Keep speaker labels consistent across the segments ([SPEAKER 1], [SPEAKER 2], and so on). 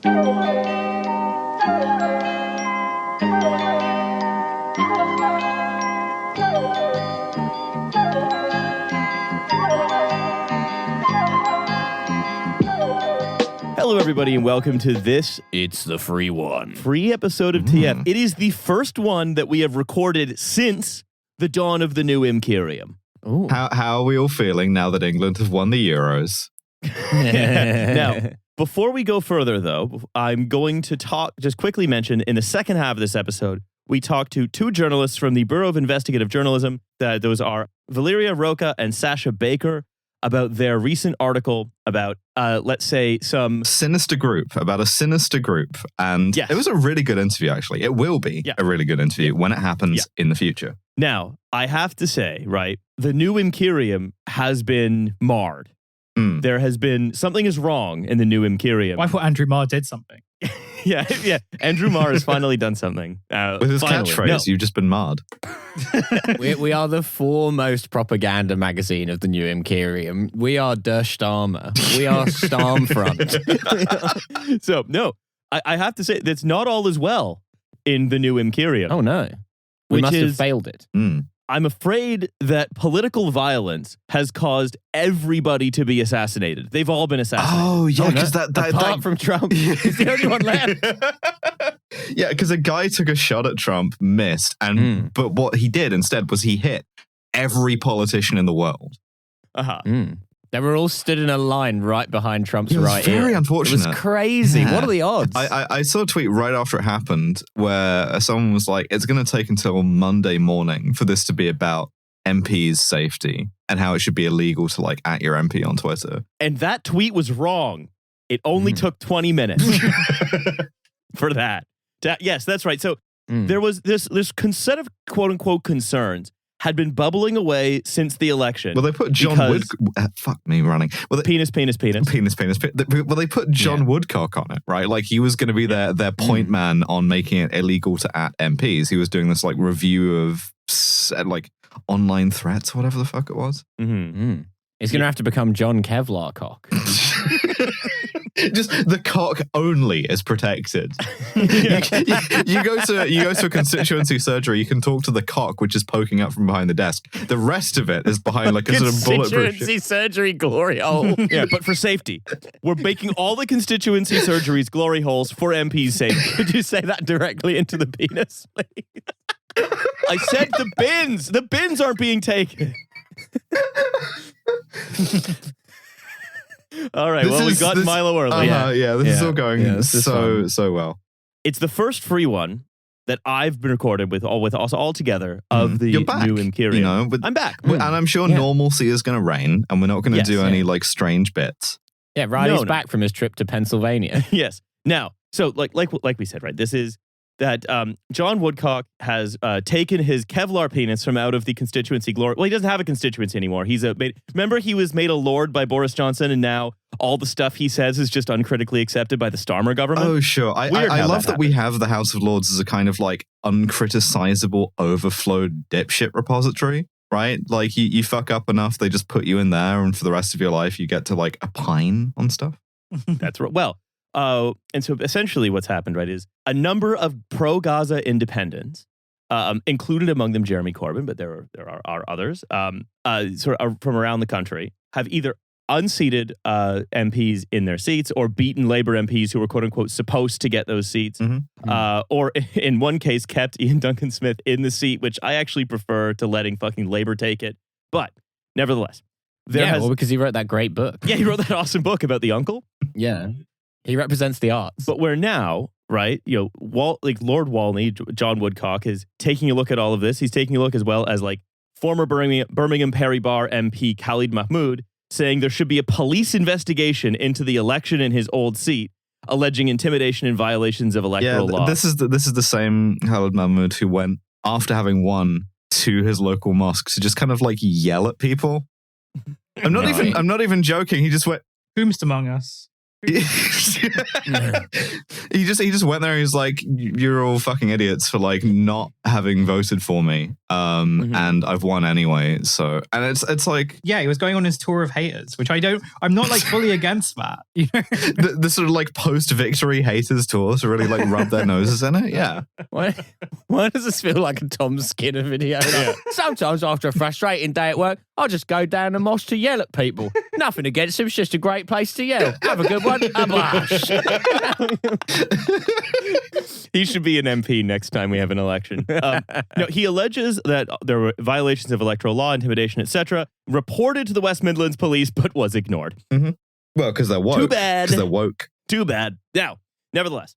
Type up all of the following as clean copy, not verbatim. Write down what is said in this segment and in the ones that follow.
[SPEAKER 1] Hello, everybody, and welcome to this
[SPEAKER 2] It's the free one.
[SPEAKER 1] free episode of TF. It is the first one that we have recorded since the dawn of the new Imperium.
[SPEAKER 2] Ooh.
[SPEAKER 3] How are we all feeling now that England have won the Euros?
[SPEAKER 1] Now, before we go further, though, I'm going to just quickly mention in the second half of this episode, we talked to two journalists from the Bureau of Investigative Journalism. Those are Valeria, Rocca, and Sasha Baker, about their recent article about, let's say, some...
[SPEAKER 3] about a sinister group. And
[SPEAKER 1] Yes.
[SPEAKER 3] It was a really good interview, actually. It will be a really good interview when it happens in the future.
[SPEAKER 1] Now, I have to say, right, the new Imperium has been marred. There has been... Something is wrong in the new Imperium.
[SPEAKER 4] I thought Andrew Marr did something.
[SPEAKER 1] Yeah. Andrew Marr has finally done something.
[SPEAKER 3] With his catchphrase, you've just been marred.
[SPEAKER 2] we are the foremost propaganda magazine of the new Imperium. We are Der Starmer. We are Stormfront.
[SPEAKER 1] So, no, I have to say, that's not all as well in the new Imperium.
[SPEAKER 2] Oh, no. We
[SPEAKER 1] Which
[SPEAKER 2] must have
[SPEAKER 1] is-
[SPEAKER 2] failed it.
[SPEAKER 1] I'm afraid that political violence has caused everybody to be assassinated. They've all been assassinated.
[SPEAKER 3] Oh, yeah, because
[SPEAKER 2] Apart from Trump, he's the only one left.
[SPEAKER 3] Yeah, because a guy took a shot at Trump, missed, and but what he did instead was he hit every politician in the world.
[SPEAKER 2] They were all stood in a line right behind Trump's
[SPEAKER 3] It was
[SPEAKER 2] right
[SPEAKER 3] very
[SPEAKER 2] ear.
[SPEAKER 3] unfortunate.
[SPEAKER 2] It was crazy.
[SPEAKER 3] Yeah.
[SPEAKER 2] What are the odds?
[SPEAKER 3] I saw a tweet right after it happened where someone was like, it's going to take until Monday morning for this to be about MPs' safety and how it should be illegal to like at your MP on Twitter.
[SPEAKER 1] And that tweet was wrong. It only took 20 minutes for that. Yes, that's right. So there was this set of quote unquote concerns had been bubbling away since the election.
[SPEAKER 3] Well, they put John fuck me running. Well,
[SPEAKER 1] penis.
[SPEAKER 3] Well, they put John Woodcock on it, right? Like he was going to be their point man on making it illegal to at MPs. He was doing this like review of like online threats, whatever the fuck it was.
[SPEAKER 2] He's going to have to become John Kevlar Cock.
[SPEAKER 3] Just the cock only is protected. You go to a constituency surgery, you can talk to the cock, which is poking up from behind the desk. The rest of it is behind like a sort of bulletproof.
[SPEAKER 2] Constituency surgery glory hole.
[SPEAKER 1] Yeah, but for safety. We're making all the constituency surgeries glory holes for MPs' safety.
[SPEAKER 2] Could you say that directly into the penis, please?
[SPEAKER 1] I said the bins. The bins aren't being taken. All right. We've got Milo early.
[SPEAKER 3] This is all going so well.
[SPEAKER 1] It's the first free one that I've been recorded with us all together of the
[SPEAKER 3] You're back,
[SPEAKER 1] new Imperium.
[SPEAKER 3] but
[SPEAKER 1] I'm back.
[SPEAKER 3] And I'm sure normalcy is going to reign, and we're not going to do any like strange bits.
[SPEAKER 2] Yeah, Riley's back from his trip to Pennsylvania.
[SPEAKER 1] Yes. Now, so like we said, right? This is that John Woodcock has taken his Kevlar penis from out of the constituency glory. Well, he doesn't have a constituency anymore. Remember he was made a lord by Boris Johnson, and now all the stuff he says is just uncritically accepted by the Starmer government.
[SPEAKER 3] Oh, sure. I love that we have the House of Lords as a kind of like uncriticizable overflowed dipshit repository, right? Like you fuck up enough, they just put you in there, and for the rest of your life, you get to like opine on stuff.
[SPEAKER 1] That's right. Well, and so essentially what's happened, right, is a number of pro-Gaza independents, included among them Jeremy Corbyn, but there are others, sort of from around the country, have either unseated MPs in their seats or beaten Labour MPs who were quote-unquote supposed to get those seats, or in one case kept Ian Duncan Smith in the seat, which I actually prefer to letting fucking Labour take it. But nevertheless.
[SPEAKER 2] Because he wrote that great book.
[SPEAKER 1] Yeah, he wrote that awesome book about the uncle.
[SPEAKER 2] Yeah. He represents the arts.
[SPEAKER 1] But where now, right, Lord Walney, John Woodcock, is taking a look at all of this. He's taking a look as well as like former Birmingham Perry Barr MP Khalid Mahmood saying there should be a police investigation into the election in his old seat, alleging intimidation and violations of electoral law.
[SPEAKER 3] This is the same Khalid Mahmood who went, after having won, to his local mosque to just kind of like yell at people. I'm not even joking. He just went,
[SPEAKER 4] Whomst among us?
[SPEAKER 3] he just went there and he's like, you're all fucking idiots for like not having voted for me. And I've won anyway. So, and it's like,
[SPEAKER 4] yeah, he was going on his tour of haters, which I'm not like fully against that. You know,
[SPEAKER 3] the sort of like post-victory haters tour to really like rub their noses in it. Yeah.
[SPEAKER 2] Why does this feel like a Tom Skinner video? Like, sometimes after a frustrating day at work, I'll just go down the mosh to yell at people. Nothing against him, it's just a great place to yell. Have a good one. A blast.
[SPEAKER 1] He should be an MP next time we have an election. No, he alleges that there were violations of electoral law, intimidation, etc., reported to the West Midlands Police, but was ignored.
[SPEAKER 3] Mm-hmm. Well, because they're woke.
[SPEAKER 1] Too bad.
[SPEAKER 3] Because they're woke.
[SPEAKER 1] Too bad. Now, nevertheless,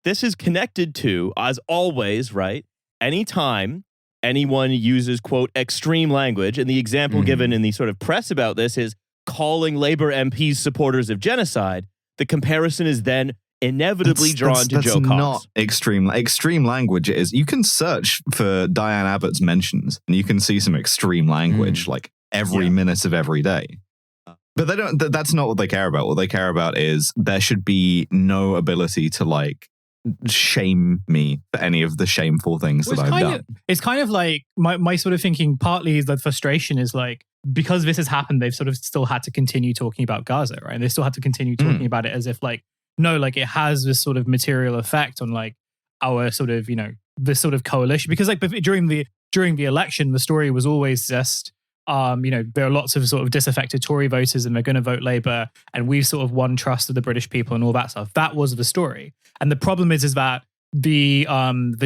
[SPEAKER 1] this is connected to, as always, right? Anytime anyone uses, quote, extreme language, and the example given in the sort of press about this is calling Labour MPs supporters of genocide, the comparison is then inevitably drawn to Joe Cox.
[SPEAKER 3] That's not extreme. Extreme language is, you can search for Diane Abbott's mentions and you can see some extreme language like every minute of every day. But they don't. That's not what they care about. What they care about is there should be no ability to like shame me for any of the shameful things that I've done.
[SPEAKER 4] It's kind of like my sort of thinking. Partly is that frustration is like, because this has happened, they've sort of still had to continue talking about Gaza, right? And they still have to continue talking about it as if like, no, like it has this sort of material effect on like our sort of, you know, this sort of coalition. Because like during the election, the story was always just, you know, there are lots of sort of disaffected Tory voters and they're going to vote Labour, and we've sort of won trust of the British people and all that stuff. That was the story. And the problem is that the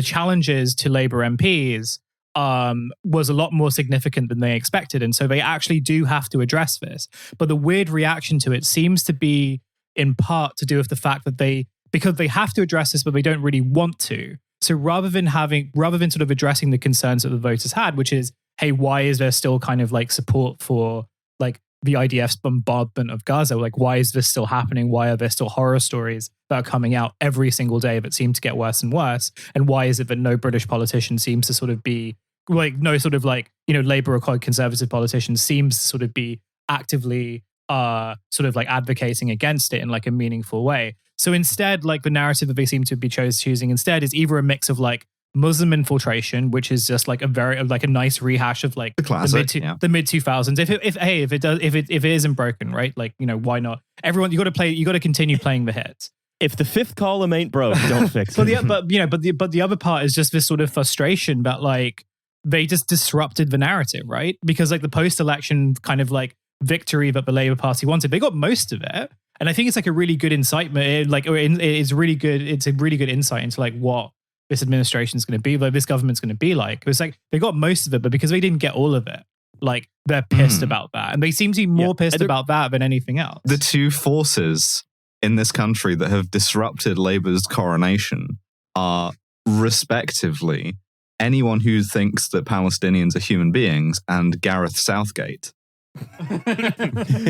[SPEAKER 4] challenges to Labour MPs was a lot more significant than they expected. And so they actually do have to address this. But the weird reaction to it seems to be in part to do with the fact that because they have to address this, but they don't really want to. So rather than sort of addressing the concerns that the voters had, which is, hey, why is there still kind of like support for like the IDF's bombardment of Gaza? Like, why is this still happening? Why are there still horror stories that are coming out every single day that seem to get worse and worse? And why is it that no British politician seems to sort of be like, no sort of like, you know, Labour or conservative politician seems to sort of be actively sort of like advocating against it in like a meaningful way. So instead, like the narrative that they seem to be choosing instead is either a mix of like Muslim infiltration, which is just like a very like a nice rehash of like
[SPEAKER 3] the classic,
[SPEAKER 4] the mid 2000s. If it isn't broken, right? Like, you know, why not? Everyone, you got to continue playing the hits.
[SPEAKER 1] If the fifth column ain't broke, don't fix it.
[SPEAKER 4] But the other part is just this sort of frustration that like they just disrupted the narrative, right? Because like the post-election kind of like victory that the Labour Party wanted, they got most of it, and I think it's like a really good incitement. It's a really good insight into like what this administration is going to be, like this government's going to be like. It's like they got most of it, but because they didn't get all of it, like they're pissed about that, and they seem to be more pissed about that than anything else.
[SPEAKER 3] The two forces in this country that have disrupted Labour's coronation are respectively anyone who thinks that Palestinians are human beings and Gareth Southgate.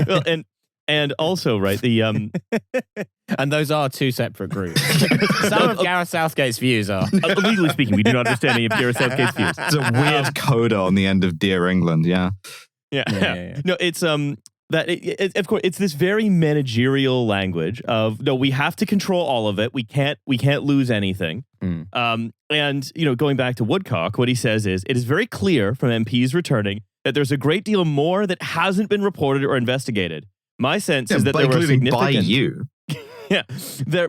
[SPEAKER 1] Well, and also, right, the
[SPEAKER 2] and those are two separate groups. Some of Gareth Southgate's views are
[SPEAKER 1] legally speaking, we do not understand any of Gareth Southgate's views.
[SPEAKER 3] It's a weird coda on the end of Dear England. Yeah.
[SPEAKER 1] No, it's of course it's this very managerial language of, no, we have to control all of it. We can't lose anything. And you know, going back to Woodcock, what he says is, it is very clear from MPs returning that there's a great deal more that hasn't been reported or investigated. My sense is that there were significant
[SPEAKER 3] by you.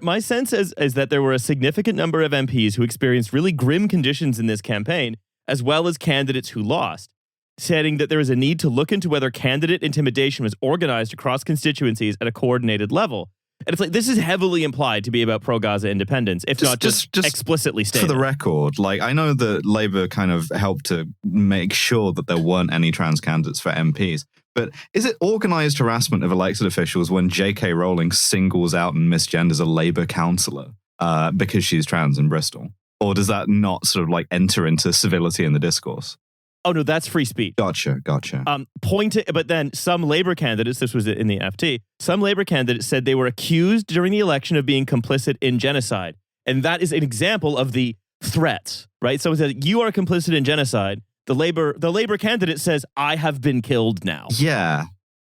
[SPEAKER 1] My sense is that there were a significant number of MPs who experienced really grim conditions in this campaign, as well as candidates who lost, stating that there is a need to look into whether candidate intimidation was organized across constituencies at a coordinated level. And it's like, this is heavily implied to be about pro-Gaza independence, if not just explicitly stated.
[SPEAKER 3] For the record, like, I know that Labour kind of helped to make sure that there weren't any trans candidates for MPs, but is it organised harassment of elected officials when J.K. Rowling singles out and misgenders a Labour councillor because she's trans in Bristol? Or does that not sort of like enter into civility in the discourse?
[SPEAKER 1] Oh, no, that's free speech.
[SPEAKER 3] Gotcha.
[SPEAKER 1] But then some Labour candidates, this was in the FT, some Labour candidates said they were accused during the election of being complicit in genocide. And that is an example of the threats, right? Someone says, you are complicit in genocide. The Labour candidate says, I have been killed now.
[SPEAKER 3] Yeah.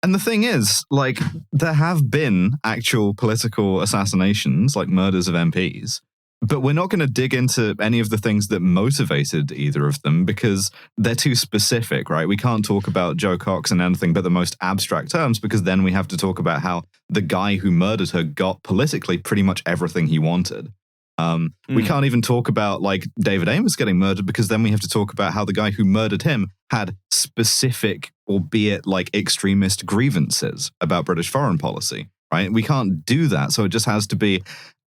[SPEAKER 3] And the thing is, like, there have been actual political assassinations, like murders of MPs, but we're not going to dig into any of the things that motivated either of them because they're too specific, right? We can't talk about Jo Cox in anything but the most abstract terms because then we have to talk about how the guy who murdered her got politically pretty much everything he wanted. We can't even talk about like David Amos getting murdered because then we have to talk about how the guy who murdered him had specific, albeit like extremist grievances about British foreign policy, right? We can't do that. So it just has to be,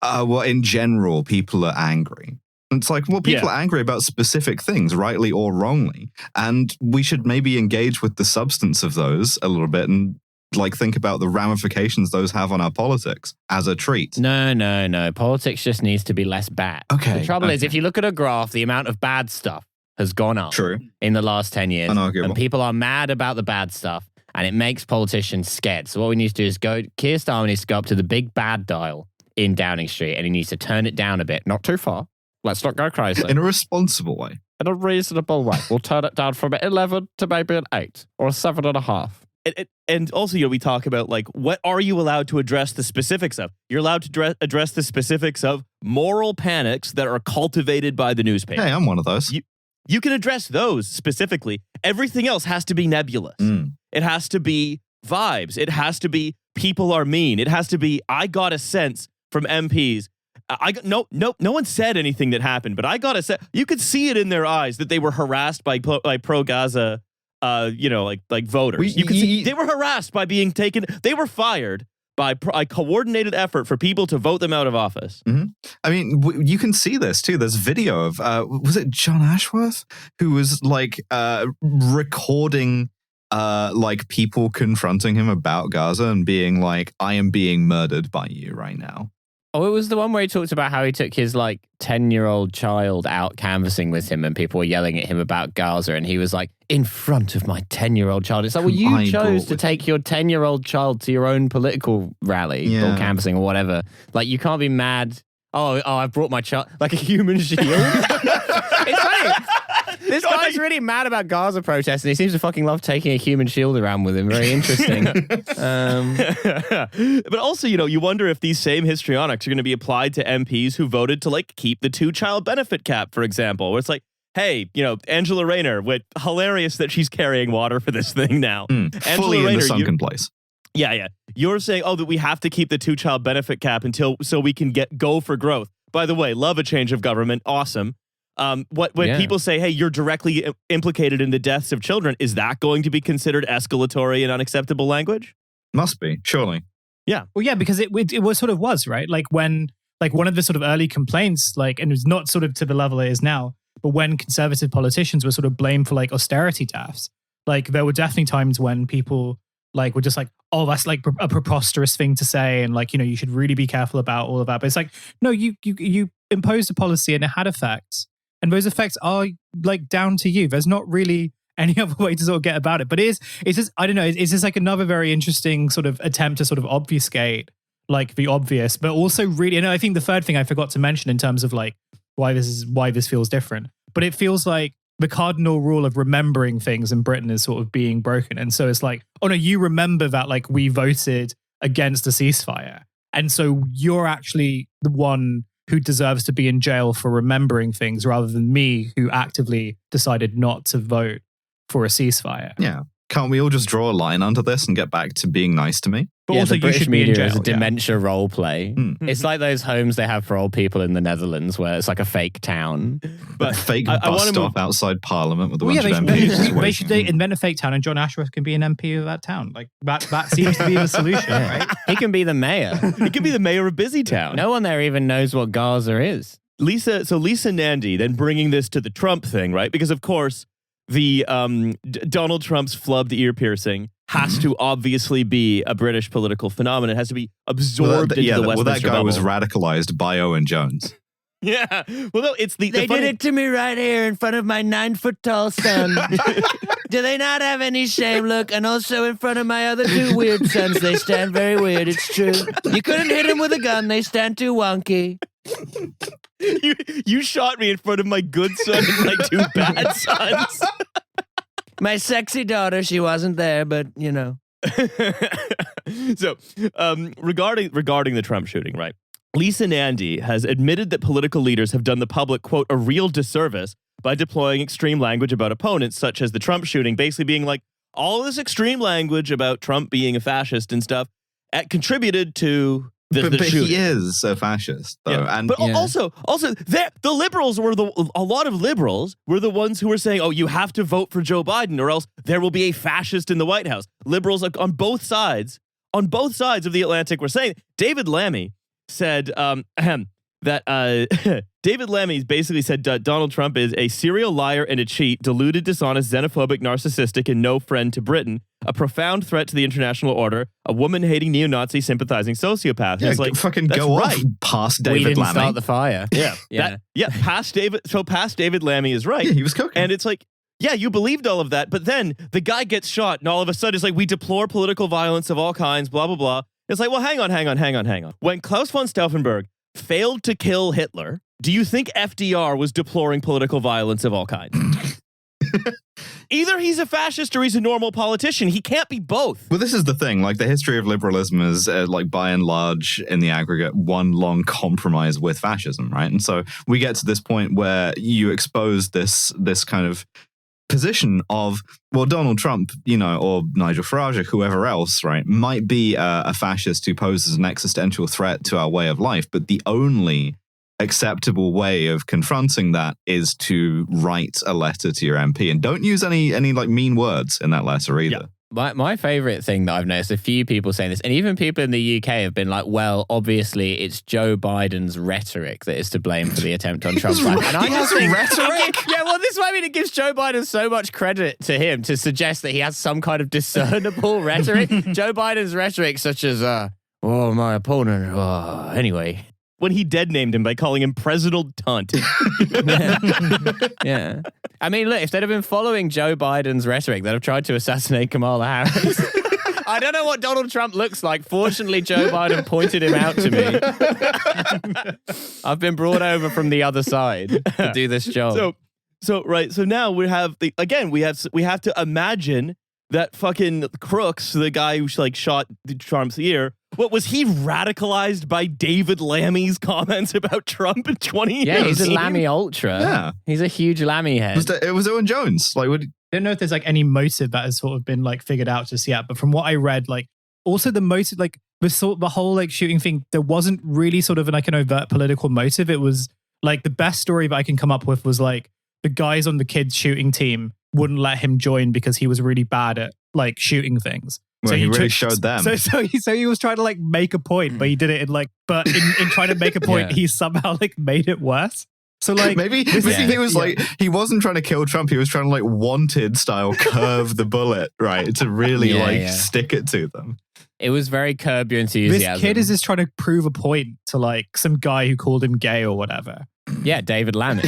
[SPEAKER 3] well, in general, people are angry. And it's like, well, people are angry about specific things, rightly or wrongly. And we should maybe engage with the substance of those a little bit and like think about the ramifications those have on our politics as a treat.
[SPEAKER 2] No. Politics just needs to be less bad.
[SPEAKER 3] Okay.
[SPEAKER 2] The trouble is, if you look at a graph, the amount of bad stuff has gone up in the last 10 years.
[SPEAKER 3] Unarguable.
[SPEAKER 2] And people are mad about the bad stuff, and it makes politicians scared. So what we need to do is Keir Starmer needs to go up to the big bad dial in Downing Street, and he needs to turn it down a bit. Not too far. Let's not go crazy.
[SPEAKER 3] In a responsible way.
[SPEAKER 2] In a reasonable way. We'll turn it down from 11 to maybe an 8 or a 7.5.
[SPEAKER 1] And also, you know, we talk about like, what are you allowed to address the specifics of? You're allowed to address the specifics of moral panics that are cultivated by the newspaper.
[SPEAKER 3] Hey, I'm one of those.
[SPEAKER 1] You can address those specifically. Everything else has to be nebulous. It has to be vibes. It has to be people are mean. It has to be, I got a sense from MPs. No one said anything that happened, but I got a sense. You could see it in their eyes that they were harassed by pro-Gaza like voters. You can see they were harassed by being taken. They were fired by a coordinated effort for people to vote them out of office.
[SPEAKER 3] I mean, you can see this too. There's video of, was it John Ashworth who was like recording like people confronting him about Gaza and being like, I am being murdered by you right now.
[SPEAKER 2] Oh, it was the one where he talked about how he took his like 10-year-old child out canvassing with him and people were yelling at him about Gaza and he was like, in front of my 10-year-old child. It's like, well, you chose to take your 10-year-old child to your own political rally or canvassing or whatever. Like, you can't be mad. Oh, I brought my child, like a human shield. It's funny. This guy's really mad about Gaza protests and he seems to fucking love taking a human shield around with him. Very interesting.
[SPEAKER 1] But also, you know, you wonder if these same histrionics are going to be applied to MPs who voted to like keep the 2-child benefit cap, for example, where it's like, hey, you know, Angela Rayner, hilarious that she's carrying water for this thing now. Angela
[SPEAKER 3] Fully
[SPEAKER 1] Rayner,
[SPEAKER 3] in the sunken place.
[SPEAKER 1] Yeah. You're saying, that we have to keep the 2-child benefit cap so we can go for growth. By the way, love a change of government. Awesome. When people say, hey, you're directly implicated in the deaths of children, is that going to be considered escalatory and unacceptable language?
[SPEAKER 3] Must be, surely.
[SPEAKER 1] Yeah.
[SPEAKER 4] Well, yeah, because it was sort of was, right? Like when, like one of the sort of early complaints, like, and it was not sort of to the level it is now, but when conservative politicians were sort of blamed for like austerity daffs, like there were definitely times when people like were just like, oh, that's like a preposterous thing to say. And like, you know, you should really be careful about all of that. But it's like, no, you imposed a policy and it had effects. And those effects are like down to you. There's not really any other way to sort of get about it. But it's just, I don't know, it's just like another very interesting sort of attempt to sort of obfuscate like the obvious, but also really, and I think the third thing I forgot to mention in terms of like why this feels different, but it feels like the cardinal rule of remembering things in Britain is sort of being broken. And so it's like, oh no, you remember that like we voted against a ceasefire. And so you're actually the one who deserves to be in jail for remembering things rather than me who actively decided not to vote for a ceasefire.
[SPEAKER 3] Yeah. Can't we all just draw a line under this and get back to being nice to me?
[SPEAKER 2] But also, the British media is a dementia role play.
[SPEAKER 3] Mm.
[SPEAKER 2] It's like those homes they have for old people in the Netherlands where it's like a fake town.
[SPEAKER 3] But fake bus stop outside Parliament with a bunch of MPs.
[SPEAKER 4] They invent a fake town and John Ashworth can be an MP of that town. Like that seems to be the solution, right?
[SPEAKER 2] He can be the mayor.
[SPEAKER 1] He can be the mayor of Busy Town.
[SPEAKER 2] No one there even knows what Gaza is.
[SPEAKER 1] Lisa Nandy then bringing this to the Trump thing, right? Because of course, the Donald Trump's flubbed ear piercing has to obviously be a British political phenomenon. It has to be absorbed into the Westminster
[SPEAKER 3] Well, that guy
[SPEAKER 1] bubble.
[SPEAKER 3] was radicalized by Owen Jones.
[SPEAKER 1] Yeah. Well, no, it's
[SPEAKER 2] They did it to me right here in front of my 9-foot-tall son. Do they not have any shame? Look, and also in front of my other 2 weird sons. They stand very weird. It's true. You couldn't hit them with a gun. They stand too wonky.
[SPEAKER 1] You shot me in front of my good son and my 2 bad sons.
[SPEAKER 2] My sexy daughter, she wasn't there, but, you know.
[SPEAKER 1] So, regarding the Trump shooting, right? Lisa Nandy has admitted that political leaders have done the public, quote, a real disservice by deploying extreme language about opponents, such as the Trump shooting, basically being like, all this extreme language about Trump being a fascist and stuff contributed to the shooting.
[SPEAKER 3] He is a fascist, though.
[SPEAKER 1] Yeah.
[SPEAKER 3] And
[SPEAKER 1] but also, the liberals were a lot of liberals were the ones who were saying, "Oh, you have to vote for Joe Biden, or else there will be a fascist in the White House." Liberals on both sides of the Atlantic were saying. David Lammy said that David Lammy basically said Donald Trump is a serial liar and a cheat, deluded, dishonest, xenophobic, narcissistic, and no friend to Britain, a profound threat to the international order, a woman-hating, neo-Nazi, sympathizing sociopath.
[SPEAKER 3] Yeah,
[SPEAKER 1] it's like,
[SPEAKER 3] fucking
[SPEAKER 1] that's
[SPEAKER 3] go
[SPEAKER 1] right.
[SPEAKER 3] off past David
[SPEAKER 2] We didn't
[SPEAKER 3] Lammy.
[SPEAKER 2] start the fire.
[SPEAKER 1] Yeah. Past David Lammy is right.
[SPEAKER 3] Yeah, he was cooking.
[SPEAKER 1] And it's like, yeah, you believed all of that, but then the guy gets shot, and all of a sudden it's like, we deplore political violence of all kinds, blah, blah, blah. It's like, well, hang on. When Klaus von Stauffenberg failed to kill Hitler, do you think FDR was deploring political violence of all kinds? Either he's a fascist or he's a normal politician. He can't be both.
[SPEAKER 3] Well, this is the thing. Like, the history of liberalism is, like, by and large, in the aggregate, one long compromise with fascism, right? And so we get to this point where you expose this kind of position of, well, Donald Trump, or Nigel Farage, or whoever else, right, might be a fascist who poses an existential threat to our way of life, but the only acceptable way of confronting that is to write a letter to your MP, and don't use any like mean words in that letter either.
[SPEAKER 1] Yeah.
[SPEAKER 2] My favorite thing that I've noticed, a few people saying this, and even people in the UK have been like, well, obviously it's Joe Biden's rhetoric that is to blame for the attempt on Trump's life. And I just think,
[SPEAKER 3] rhetoric?
[SPEAKER 2] yeah, well, this is what I mean. It gives Joe Biden so much credit to him to suggest that he has some kind of discernible rhetoric. Joe Biden's rhetoric, such as, oh, my opponent, anyway.
[SPEAKER 1] When he dead named him by calling him President Tunt.
[SPEAKER 2] Yeah. I mean, look, if they'd have been following Joe Biden's rhetoric, they'd have tried to assassinate Kamala Harris. I don't know what Donald Trump looks like. Fortunately, Joe Biden pointed him out to me. I've been brought over from the other side to do this job.
[SPEAKER 1] So now we have we have to imagine that fucking Crooks, the guy who like shot Trump's ear. What was he radicalized by David Lammy's comments about Trump in 20 years?
[SPEAKER 2] Yeah, he's a Lammy ultra.
[SPEAKER 3] Yeah.
[SPEAKER 2] He's a huge Lammy head.
[SPEAKER 3] It was Owen Jones. Like, what?
[SPEAKER 4] I don't know if there's like any motive that has sort of been like figured out just yet, but from what I read, like also the motive, like the whole like shooting thing, there wasn't really sort of like an overt political motive. It was like the best story that I can come up with was like the guys on the kids shooting team wouldn't let him join because he was really bad at like shooting things.
[SPEAKER 3] Well,
[SPEAKER 4] So
[SPEAKER 3] he really
[SPEAKER 4] took-
[SPEAKER 3] showed them.
[SPEAKER 4] So he was trying to like make a point, but he did it in like, but in trying to make a point,
[SPEAKER 2] Yeah.
[SPEAKER 4] he somehow like made it worse. So like
[SPEAKER 3] maybe he was like, he wasn't trying to kill Trump. He was trying to like Wanted style curve the bullet, right? To really stick it to them.
[SPEAKER 2] It was very Curb Your Enthusiasm.
[SPEAKER 4] This kid is just trying to prove a point to like some guy who called him gay or whatever.
[SPEAKER 2] Yeah, David Lammy.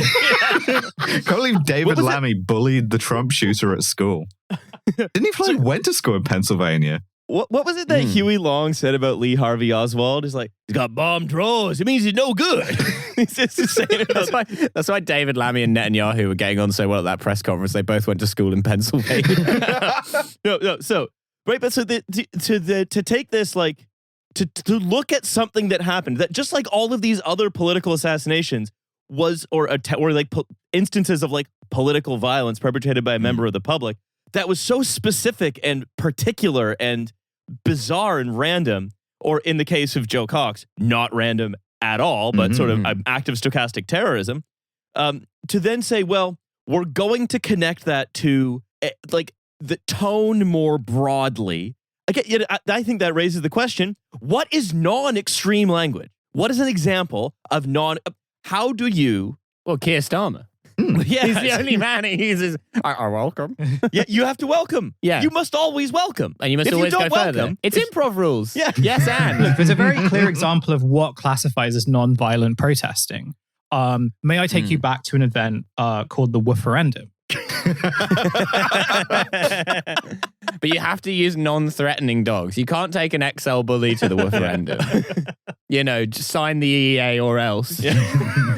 [SPEAKER 3] Can't believe David Lammy bullied the Trump shooter at school. Didn't he went to school in Pennsylvania?
[SPEAKER 1] What was it that Huey Long said about Lee Harvey Oswald? He's like, he's got bomb drawers. It means he's no good. He's just saying it.
[SPEAKER 2] That's why David Lammy and Netanyahu were getting on so well at that press conference. They both went to school in Pennsylvania.
[SPEAKER 1] No. So right, but so to take this like to look at something that happened that just like all of these other political assassinations was or like instances of like political violence perpetrated by a member of the public that was so specific and particular and bizarre and random, or in the case of Joe Cox, not random at all, but sort of active stochastic terrorism, to then say, well, we're going to connect that to like the tone more broadly. Again, I think that raises the question, what is non-extreme language? What is an example of how do you...
[SPEAKER 2] Well, Keir Starmer.
[SPEAKER 1] Yeah,
[SPEAKER 2] He's the only man who uses, I welcome.
[SPEAKER 1] Yeah, you have to welcome.
[SPEAKER 2] Yeah.
[SPEAKER 1] You must always welcome.
[SPEAKER 2] And you must
[SPEAKER 1] If
[SPEAKER 2] always
[SPEAKER 1] don't
[SPEAKER 2] go further.
[SPEAKER 1] welcome,
[SPEAKER 2] It's improv rules.
[SPEAKER 1] Yeah.
[SPEAKER 2] Yes, and.
[SPEAKER 4] Look, there's a very clear example of what classifies as non-violent protesting. May I take you back to an event called the Wooferendum?
[SPEAKER 2] But you have to use non-threatening dogs. You can't take an XL bully to the referendum. Just sign the EEA or else. Yeah.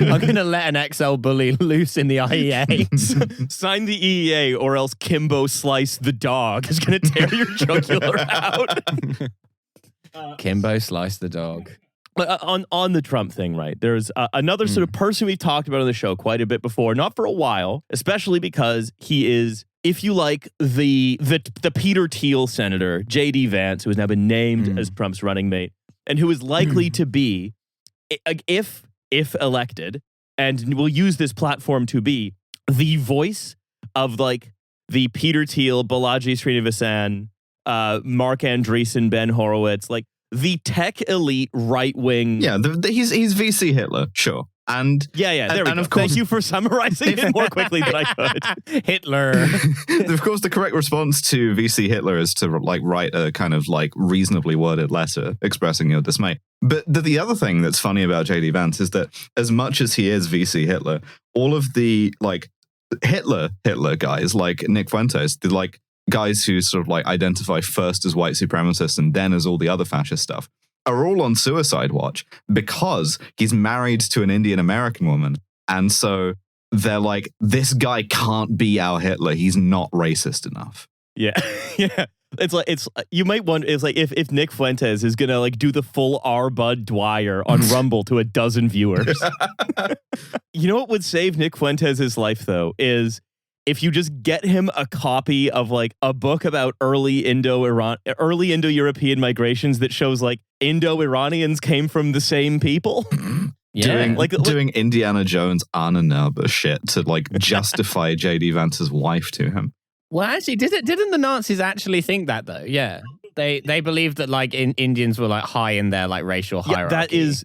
[SPEAKER 2] I'm going to let an XL bully loose in the IEA.
[SPEAKER 1] Sign the EEA or else Kimbo Slice the dog is going to tear your jugular out.
[SPEAKER 2] Kimbo Slice the dog.
[SPEAKER 1] On the Trump thing, right? There's another sort of person we've talked about on the show quite a bit before, not for a while, especially because he is, if you like, the Peter Thiel senator, J.D. Vance, who has now been named as Trump's running mate, and who is likely to be, if elected, and will use this platform to be the voice of like the Peter Thiel, Balaji Srinivasan, Mark Andreessen, Ben Horowitz, like the tech elite right wing.
[SPEAKER 3] Yeah, he's VC Hitler, sure. And
[SPEAKER 1] there we go. Of course, thank you for summarizing it more quickly than I could.
[SPEAKER 2] Hitler.
[SPEAKER 3] Of course, the correct response to VC Hitler is to like write a kind of like reasonably worded letter expressing your dismay. But the other thing that's funny about JD Vance is that as much as he is VC Hitler, all of the like Hitler guys like Nick Fuentes, the like guys who sort of like identify first as white supremacists and then as all the other fascist stuff, are all on suicide watch because he's married to an Indian American woman. And so they're like, this guy can't be our Hitler. He's not racist enough.
[SPEAKER 1] Yeah. Yeah. It's you might wonder, it's like if Nick Fuentes is gonna like do the full R. Bud Dwyer on Rumble to 12 viewers. You know what would save Nick Fuentes' life though is if you just get him a copy of like a book about early Indo-European migrations that shows like Indo-Iranians came from the same people.
[SPEAKER 2] Yeah.
[SPEAKER 3] Doing Indiana Jones Anna Nerba shit to like justify JD Vance's wife to him.
[SPEAKER 2] Well, actually, didn't the Nazis actually think that though? Yeah. They believed that like Indians were like high in their like racial hierarchy.
[SPEAKER 1] Yeah,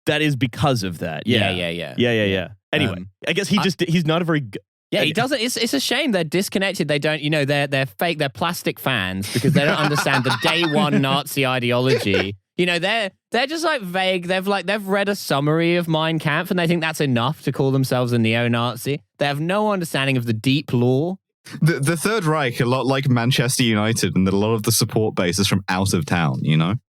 [SPEAKER 1] that is because of that. Yeah. Anyway, I guess he's not a very
[SPEAKER 2] Yeah, he doesn't. It's a shame they're disconnected. They don't, they're fake. They're plastic fans because they don't understand the day one Nazi ideology. They're just like vague. They've read a summary of Mein Kampf and they think that's enough to call themselves a neo-Nazi. They have no understanding of the deep lore.
[SPEAKER 3] The Third Reich, a lot like Manchester United, and that a lot of the support base is from out of town.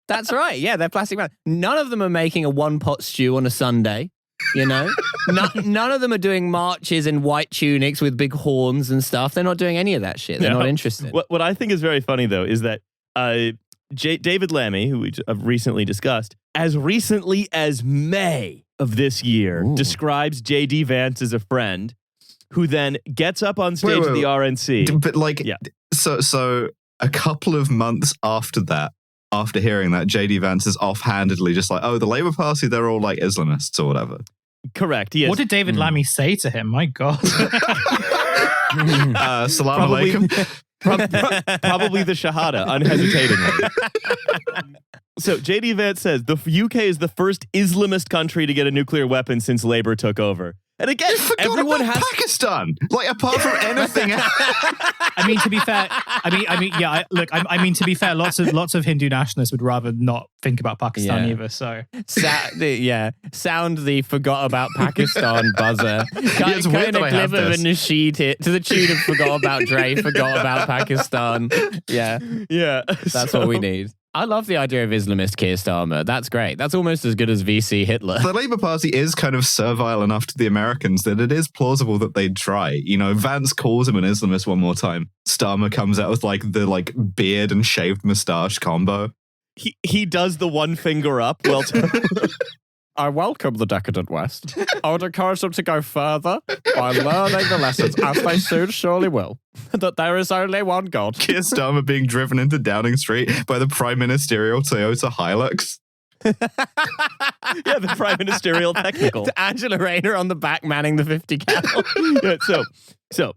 [SPEAKER 2] That's right. Yeah, they're plastic fans. None of them are making a one-pot stew on a Sunday. None of them are doing marches in white tunics with big horns and stuff. They're not doing any of that shit. They're not interested.
[SPEAKER 1] What I think is very funny, though, is that David Lammy, who we have recently discussed, as recently as May of this year, describes J.D. Vance as a friend who then gets up on stage at the RNC.
[SPEAKER 3] But so a couple of months after that, after hearing that, J.D. Vance is offhandedly just like, oh, the Labour Party, they're all like Islamists or whatever.
[SPEAKER 1] Correct. Yes.
[SPEAKER 4] What did David Lammy say to him? My God.
[SPEAKER 3] Salam alaikum.
[SPEAKER 1] Probably the Shahada, unhesitatingly. So J.D. Vance says the UK is the first Islamist country to get a nuclear weapon since Labour took over. And again, everyone has
[SPEAKER 3] Pakistan. Like apart from anything else.
[SPEAKER 4] I mean, to be fair, to be fair, lots of Hindu nationalists would rather not think about Pakistan either. So,
[SPEAKER 2] sound the forgot about Pakistan buzzer.
[SPEAKER 3] It's weird that I have
[SPEAKER 2] of a
[SPEAKER 3] this.
[SPEAKER 2] nasheed hit to the tune of "Forgot About Dre," "Forgot About Pakistan." Yeah. That's what we need. I love the idea of Islamist Keir Starmer. That's great. That's almost as good as VC Hitler.
[SPEAKER 3] The Labour Party is kind of servile enough to the Americans that it is plausible that they'd try. Vance calls him an Islamist one more time. Starmer comes out with the beard and shaved moustache combo.
[SPEAKER 1] He does the one finger up. Well,
[SPEAKER 2] I welcome the decadent West. I would encourage them to go further by learning the lessons, as they soon surely will, that there is only one God.
[SPEAKER 3] Keir Starmer being driven into Downing Street by the Prime Ministerial Toyota Hilux.
[SPEAKER 1] Yeah, the Prime Ministerial Technical.
[SPEAKER 2] To Angela Rayner on the back manning the 50 cal.
[SPEAKER 1] So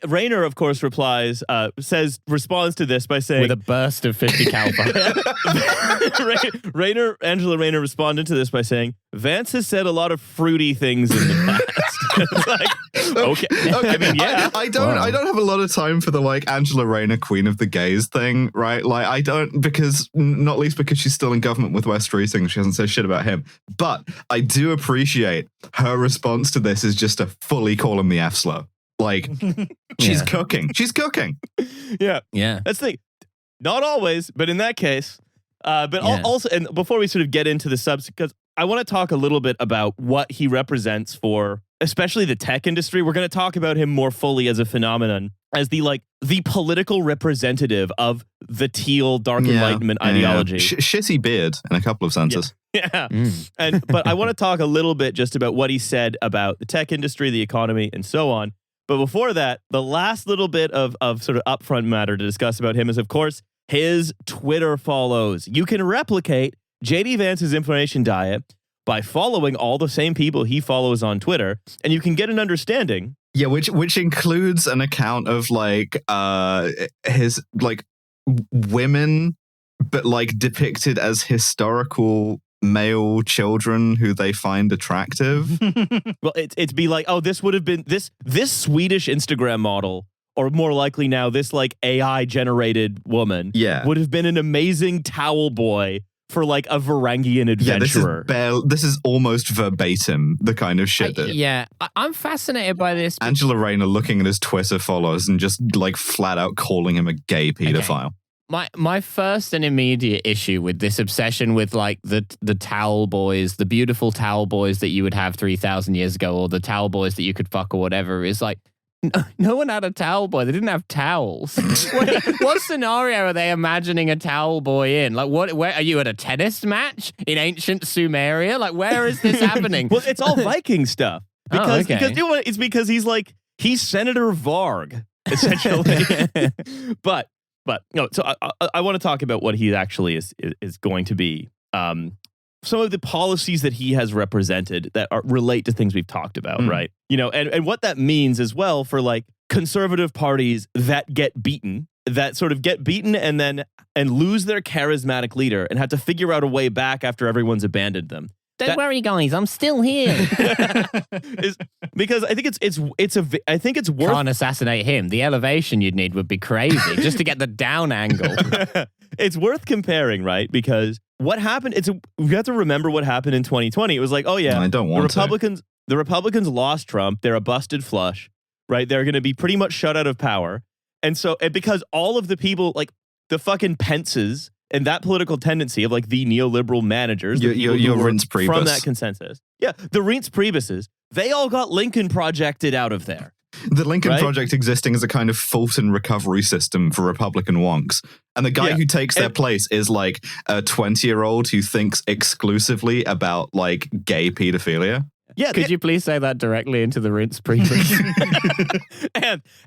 [SPEAKER 1] Rayner, of course, responds to this by saying,
[SPEAKER 2] with a burst of 50 cal fire.
[SPEAKER 1] Angela Rayner responded to this by saying, Vance has said a lot of fruity things in the past. It's like, okay. I mean, yeah.
[SPEAKER 3] I don't have a lot of time for the Angela Rayner Queen of the Gays thing, right? I don't, because not least because she's still in government with Wes Streeting. She hasn't said shit about him. But I do appreciate her response to this is just to fully call him the F-slow. Like, she's
[SPEAKER 2] Yeah.
[SPEAKER 3] cooking. She's cooking.
[SPEAKER 1] Yeah.
[SPEAKER 2] Yeah.
[SPEAKER 1] That's the thing. Not always, but in that case. But
[SPEAKER 2] Yeah.
[SPEAKER 1] also, and before we sort of get into the subs, because I want to talk a little bit about what he represents for, especially the tech industry. We're going to talk about him more fully as a phenomenon, as the political representative of the teal dark enlightenment ideology.
[SPEAKER 3] Shitty beard in a couple of senses.
[SPEAKER 1] Yeah. But I want to talk a little bit just about what he said about the tech industry, the economy, and so on. But before that, the last little bit of sort of upfront matter to discuss about him is, of course, his Twitter follows. You can replicate JD Vance's information diet by following all the same people he follows on Twitter, and you can get an understanding.
[SPEAKER 3] Yeah, which includes an account of his women, but depicted as historical male children who they find attractive.
[SPEAKER 1] Well, it's be like, oh, this would have been this Swedish Instagram model, or more likely now this AI generated woman, would have been an amazing towel boy for a Varangian adventurer.
[SPEAKER 3] Yeah, this is almost verbatim the kind of shit that.
[SPEAKER 2] I'm fascinated by this.
[SPEAKER 3] Angela Rayner looking at his Twitter followers and just flat out calling him a gay pedophile.
[SPEAKER 2] Okay. My first and immediate issue with this obsession with the towel boys, the beautiful towel boys that you would have 3,000 years ago, or the towel boys that you could fuck or whatever, is no one had a towel boy. They didn't have towels. What scenario are they imagining a towel boy in? Where are you at a tennis match in ancient Sumeria? Where is this happening?
[SPEAKER 1] Well, it's all Viking stuff. Because it's because he's Senator Varg, essentially. But no, so I want to talk about what he actually is going to be. Some of the policies that he has represented that relate to things we've talked about, right? And what that means as well for conservative parties that get beaten, and lose their charismatic leader and have to figure out a way back after everyone's abandoned them.
[SPEAKER 2] Don't worry, guys, I'm still here.
[SPEAKER 1] Because I think it's worth.
[SPEAKER 2] Can't assassinate him. The elevation you'd need would be crazy just to get the down angle.
[SPEAKER 1] It's worth comparing, right? Because what happened? We have to remember what happened in 2020. It was I don't want the Republicans lost Trump. They're a busted flush, right? They're going to be pretty much shut out of power, and because all of the people the fucking Pences. And that political tendency of the neoliberal managers,
[SPEAKER 3] your Reince Priebus
[SPEAKER 1] from that consensus. Yeah, the Reince Priebuses, they all got Lincoln projected out of there.
[SPEAKER 3] The Lincoln Project existing as a kind of Fulton recovery system for Republican wonks. And the guy who takes their place is a 20-year-old who thinks exclusively about gay pedophilia.
[SPEAKER 1] Yeah,
[SPEAKER 2] could you please say that directly into the Reince Priebus?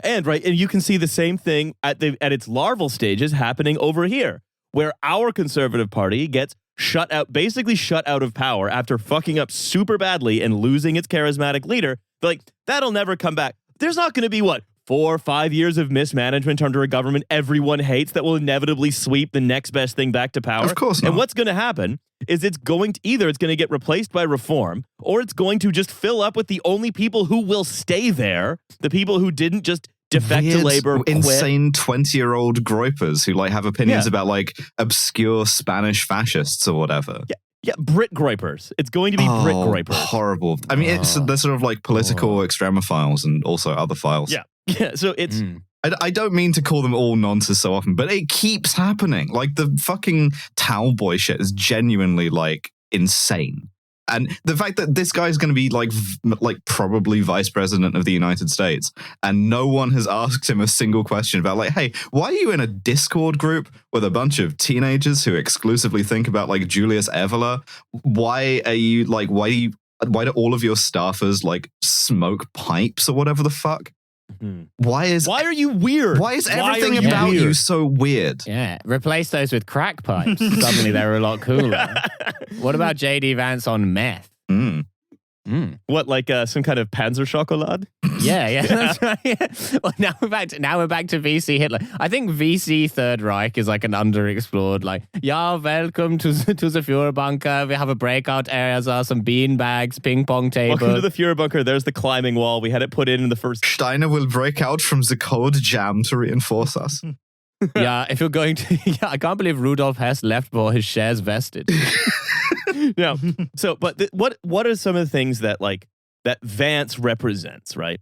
[SPEAKER 1] and you can see the same thing at its larval stages happening over here, where our conservative party gets basically shut out of power after fucking up super badly and losing its charismatic leader. That'll never come back. There's not going to be 4 or 5 years of mismanagement under a government everyone hates that will inevitably sweep the next best thing back to power.
[SPEAKER 3] Of course not.
[SPEAKER 1] And what's going to happen is it's going to get replaced by reform, or it's going to just fill up with the only people who will stay there, the people who didn't just defect to labor,
[SPEAKER 3] insane 20-year-old gropers who have opinions about obscure Spanish fascists or whatever.
[SPEAKER 1] Yeah, Brit groipers. It's going to be Brit groipers.
[SPEAKER 3] Horrible. I mean, they're sort of political extremophiles and also other files.
[SPEAKER 1] Yeah. So it's.
[SPEAKER 3] I don't mean to call them all nonsense so often, but it keeps happening. The fucking towel boy shit is genuinely insane. And the fact that this guy's going to be probably vice president of the United States, and no one has asked him a single question about hey, why are you in a Discord group with a bunch of teenagers who exclusively think about Julius Evola? Why are you why do all of your staffers smoke pipes or whatever the fuck? Why are
[SPEAKER 1] you weird?
[SPEAKER 3] Why is everything about you so weird?
[SPEAKER 2] Yeah, replace those with crack pipes. Suddenly they're a lot cooler. What about JD Vance on meth?
[SPEAKER 1] What, some kind of Panzerchokolade?
[SPEAKER 2] Yeah, that's right. Well, now we're back to VC Hitler. I think VC Third Reich is an underexplored. Welcome to the Führerbunker. We have a breakout areas, some bean bags, ping pong table.
[SPEAKER 1] Welcome to the Führerbunker. There's the climbing wall. We had it put in the first.
[SPEAKER 3] Steiner will break out from the cold jam to reinforce us.
[SPEAKER 2] Yeah, if you're going to. Yeah, I can't believe Rudolf Hess left before his shares vested.
[SPEAKER 1] Yeah. So, but what are some of the things that Vance represents, right?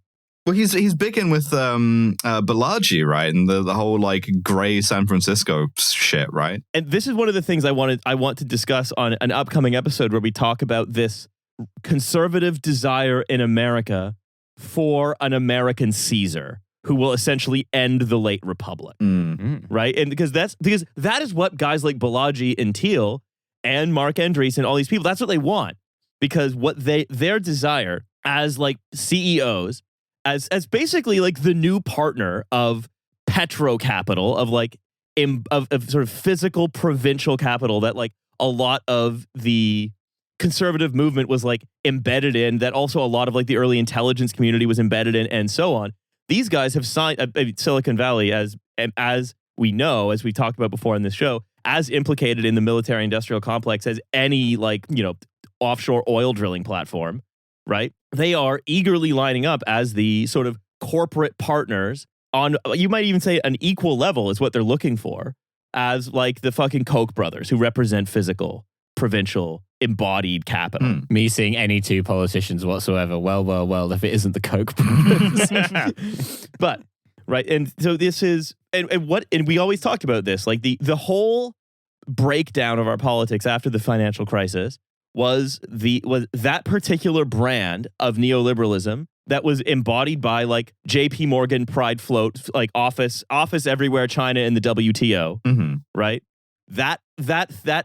[SPEAKER 3] Well, he's big in with Balaji, right? And the whole like gray San Francisco shit, right?
[SPEAKER 1] And this is one of the things I want to discuss on an upcoming episode where we talk about this conservative desire in America for an American Caesar who will essentially end the late republic, right? And because that is what guys like Balaji and Thiel and Mark Andreessen, all these people, that's what they want. Because what their desire as like CEOs, as basically like the new partner of petro capital, of like of sort of physical provincial capital that like a lot of the conservative movement was like embedded in, that also a lot of like the early intelligence community was embedded in, and so on. These guys have signed Silicon Valley, as we know, as we talked about before in this show, as implicated in the military industrial complex as any like, offshore oil drilling platform, right? They are eagerly lining up as the sort of corporate partners on, you might even say an equal level is what they're looking for, as like the fucking Koch brothers who represent physical, provincial, embodied capital.
[SPEAKER 2] Me seeing any two politicians whatsoever, well, if it isn't the Koch brothers.
[SPEAKER 1] But, right, and so this is, and we always talked about this, like the whole breakdown of our politics after the financial crisis was that particular brand of neoliberalism that was embodied by like JP Morgan pride float, like office everywhere, China and the WTO, right? That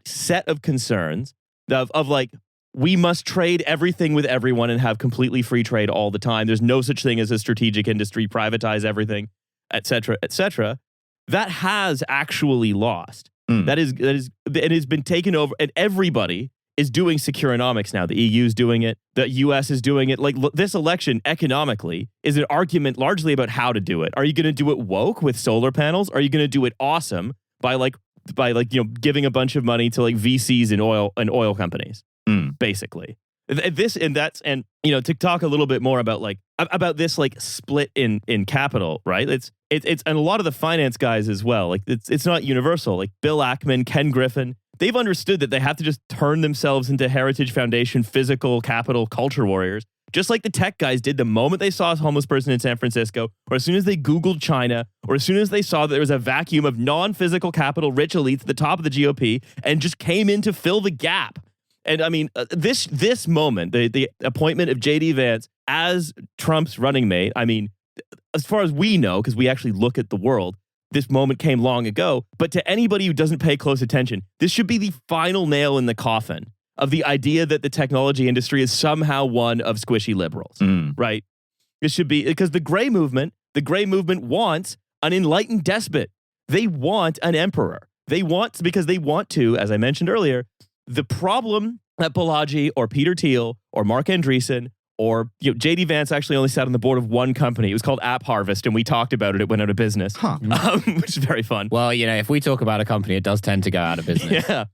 [SPEAKER 1] set of concerns of like, we must trade everything with everyone and have completely free trade all the time. There's no such thing as a strategic industry, privatize everything, et cetera, et cetera. That has actually lost. It has been taken over, and everybody is doing securonomics now. The EU's doing it. The US is doing it. Like this election economically is an argument largely about how to do it. Are you going to do it woke with solar panels? Are you going to do it awesome by giving a bunch of money to like VCs and oil companies, basically. To talk a little bit more about this like split in capital, right? It's and a lot of the finance guys as well. Like it's not universal. Like Bill Ackman, Ken Griffin, they've understood that they have to just turn themselves into Heritage Foundation physical capital culture warriors, just like the tech guys did the moment they saw a homeless person in San Francisco, or as soon as they Googled China, or as soon as they saw that there was a vacuum of non-physical capital rich elites at the top of the GOP and just came in to fill the gap. And I mean, this moment, the appointment of J.D. Vance as Trump's running mate, I mean, as far as we know, because we actually look at the world, this moment came long ago. But to anybody who doesn't pay close attention, this should be the final nail in the coffin of the idea that the technology industry is somehow one of squishy liberals, right? This should be, because the gray movement wants an enlightened despot. They want an emperor. Because they want to, as I mentioned earlier, the problem that Balaji or Peter Thiel or Mark Andreessen or J.D. Vance actually only sat on the board of one company. It was called App Harvest, and we talked about it. It went out of business, which is very fun.
[SPEAKER 2] Well, if we talk about a company, it does tend to go out of business.
[SPEAKER 1] Yeah.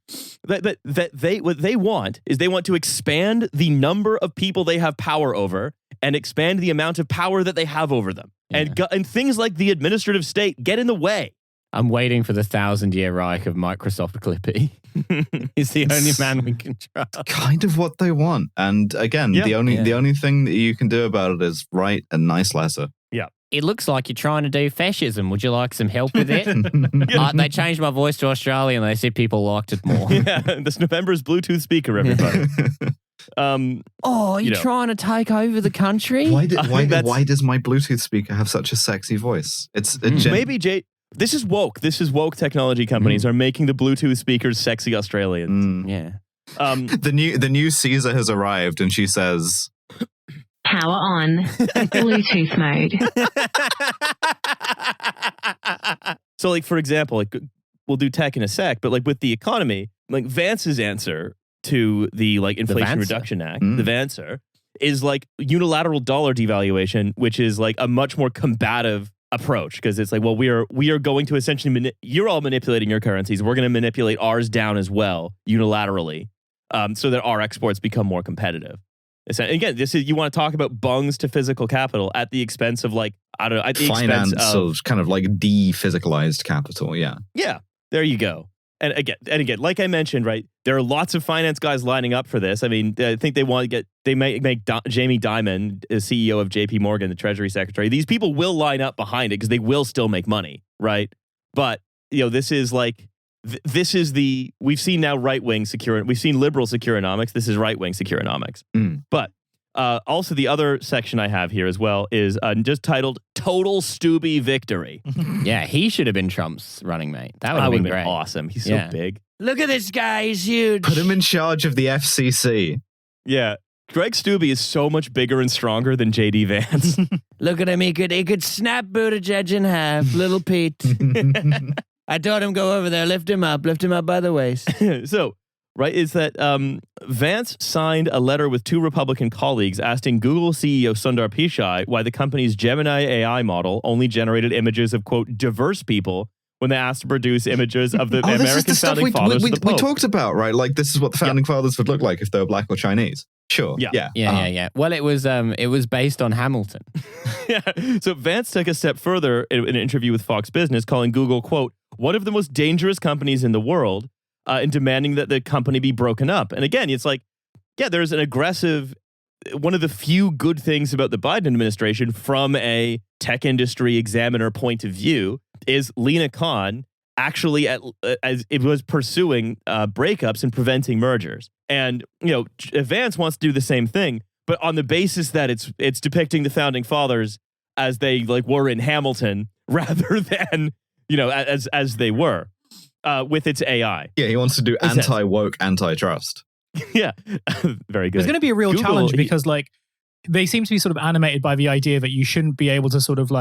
[SPEAKER 1] What they want is they want to expand the number of people they have power over and expand the amount of power that they have over them. Yeah. And things like the administrative state get in the way.
[SPEAKER 2] I'm waiting for the 1,000-year Reich of Microsoft Clippy. He's the only man we can trust.
[SPEAKER 3] Kind of what they want. And again, the only thing that you can do about it is write a nice letter.
[SPEAKER 1] Yeah.
[SPEAKER 2] It looks like you're trying to do fascism. Would you like some help with it? They changed my voice to Australian. They said people liked it more.
[SPEAKER 1] Yeah, this November's Bluetooth speaker, everybody.
[SPEAKER 2] You're trying to take over the country?
[SPEAKER 3] Why does my Bluetooth speaker have such a sexy voice?
[SPEAKER 1] Maybe This is woke. Technology companies are making the Bluetooth speakers sexy Australians.
[SPEAKER 2] Yeah.
[SPEAKER 3] The new Caesar has arrived, and she says,
[SPEAKER 5] "Power on, Bluetooth mode."
[SPEAKER 1] So, like for example, like we'll do tech in a sec, but like with the economy, like Vance's answer to the like Inflation Reduction Act, the Vancer, is like unilateral dollar devaluation, which is like a much more combative approach, because it's like, well, we are going to essentially you're all manipulating your currencies. We're going to manipulate ours down as well unilaterally, so that our exports become more competitive. Again, this is, you want to talk about bungs to physical capital at the expense of like, I don't know, at the
[SPEAKER 3] finance
[SPEAKER 1] expense of
[SPEAKER 3] kind of like de-physicalized capital. Yeah.
[SPEAKER 1] Yeah. There you go. And again, like I mentioned, right, there are lots of finance guys lining up for this. I mean, I think they may make Jamie Dimon, CEO of JP Morgan, the Treasury Secretary. These people will line up behind it because they will still make money, right? But, this is like, we've seen now right-wing we've seen liberal securonomics. This is right-wing securonomics. But also the other section I have here as well is just titled Total Steubie Victory.
[SPEAKER 2] Yeah, he should have been Trump's running mate. That would have been great.
[SPEAKER 1] Awesome. He's so big.
[SPEAKER 2] Look at this guy. He's huge.
[SPEAKER 3] Put him in charge of the FCC.
[SPEAKER 1] Yeah. Greg Steubie is so much bigger and stronger than JD Vance.
[SPEAKER 2] Look at him. He could snap Buttigieg in half. Little Pete. I told him go over there, lift him up by the waist.
[SPEAKER 1] So, right, is that Vance signed a letter with 2 Republican colleagues asking Google CEO Sundar Pichai why the company's Gemini AI model only generated images of, quote, diverse people when they asked to produce images of the American founding fathers.
[SPEAKER 3] We talked about, right? Like, this is what the founding fathers would look like if they were black or Chinese. Sure.
[SPEAKER 2] Yeah. Well, it was based on Hamilton.
[SPEAKER 1] Yeah. So Vance took a step further in an interview with Fox Business, calling Google, quote, one of the most dangerous companies in the world, and demanding that the company be broken up. And again, it's like, there's an aggressive, one of the few good things about the Biden administration from a tech industry examiner point of view is Lena Khan actually as it was pursuing breakups and preventing mergers. And, Vance wants to do the same thing, but on the basis that it's depicting the founding fathers as they were in Hamilton rather than, as they were. With its AI.
[SPEAKER 3] Yeah, he wants to do anti-woke antitrust.
[SPEAKER 1] Yeah, very good.
[SPEAKER 4] There's going to be a real challenge because they seem to be sort of animated by the idea that you shouldn't be able to sort of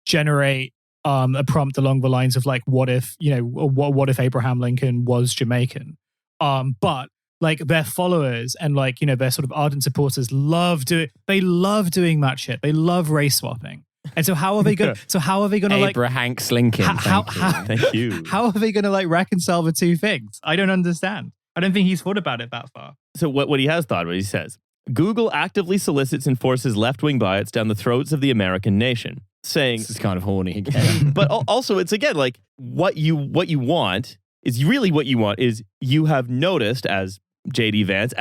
[SPEAKER 4] generate a prompt along the lines of what if, what if Abraham Lincoln was Jamaican? But their followers and their sort of ardent supporters love doing that shit. They love race swapping. And so how are they going to
[SPEAKER 2] Abraham Lincoln.
[SPEAKER 1] Thank you.
[SPEAKER 4] How are they going to reconcile the two things? I don't understand. I don't think he's thought about it that far.
[SPEAKER 1] So what he has thought, what he says, Google actively solicits and forces left-wing bias down the throats of the American nation, saying
[SPEAKER 2] this is kind of horny again.
[SPEAKER 1] But also it's again what you want is you have noticed as JD Vance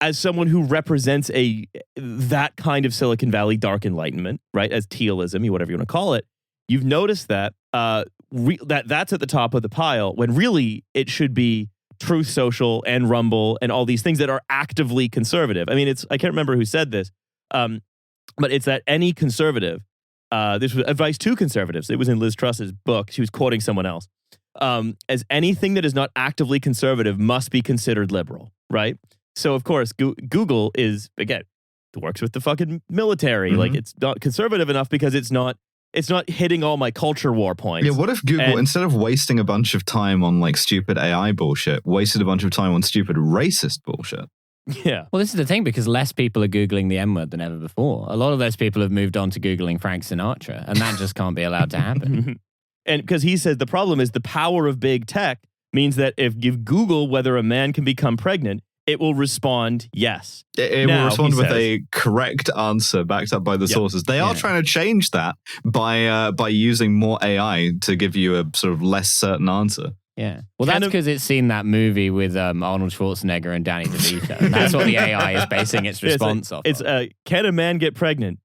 [SPEAKER 1] as someone who represents that kind of Silicon Valley dark enlightenment, right? As tealism, whatever you want to call it. You've noticed that that's at the top of the pile when really it should be Truth Social and Rumble and all these things that are actively conservative. I mean, I can't remember who said this, but it's that any conservative, this was advice to conservatives. It was in Liz Truss's book. She was quoting someone else. As anything that is not actively conservative must be considered liberal, right? So, of course, Google is, again, works with the fucking military.
[SPEAKER 3] Mm-hmm.
[SPEAKER 1] It's not conservative enough because it's not hitting all my culture war points.
[SPEAKER 3] Yeah, what if Google, instead of wasting a bunch of time on stupid AI bullshit, wasted a bunch of time on stupid racist bullshit?
[SPEAKER 1] Yeah.
[SPEAKER 2] Well, this is the thing, because less people are Googling the M-word than ever before. A lot of those people have moved on to Googling Frank Sinatra, and that just can't be allowed to happen.
[SPEAKER 1] And because he says the problem is the power of big tech means that if you Google whether a man can become pregnant, it will respond yes.
[SPEAKER 3] It will respond with a correct answer backed up by the sources. They are trying to change that by using more AI to give you a sort of less certain answer.
[SPEAKER 2] Yeah. Well, that's because it's seen that movie with Arnold Schwarzenegger and Danny DeVito. That's what the AI is basing its response off.
[SPEAKER 1] It's can a man get pregnant?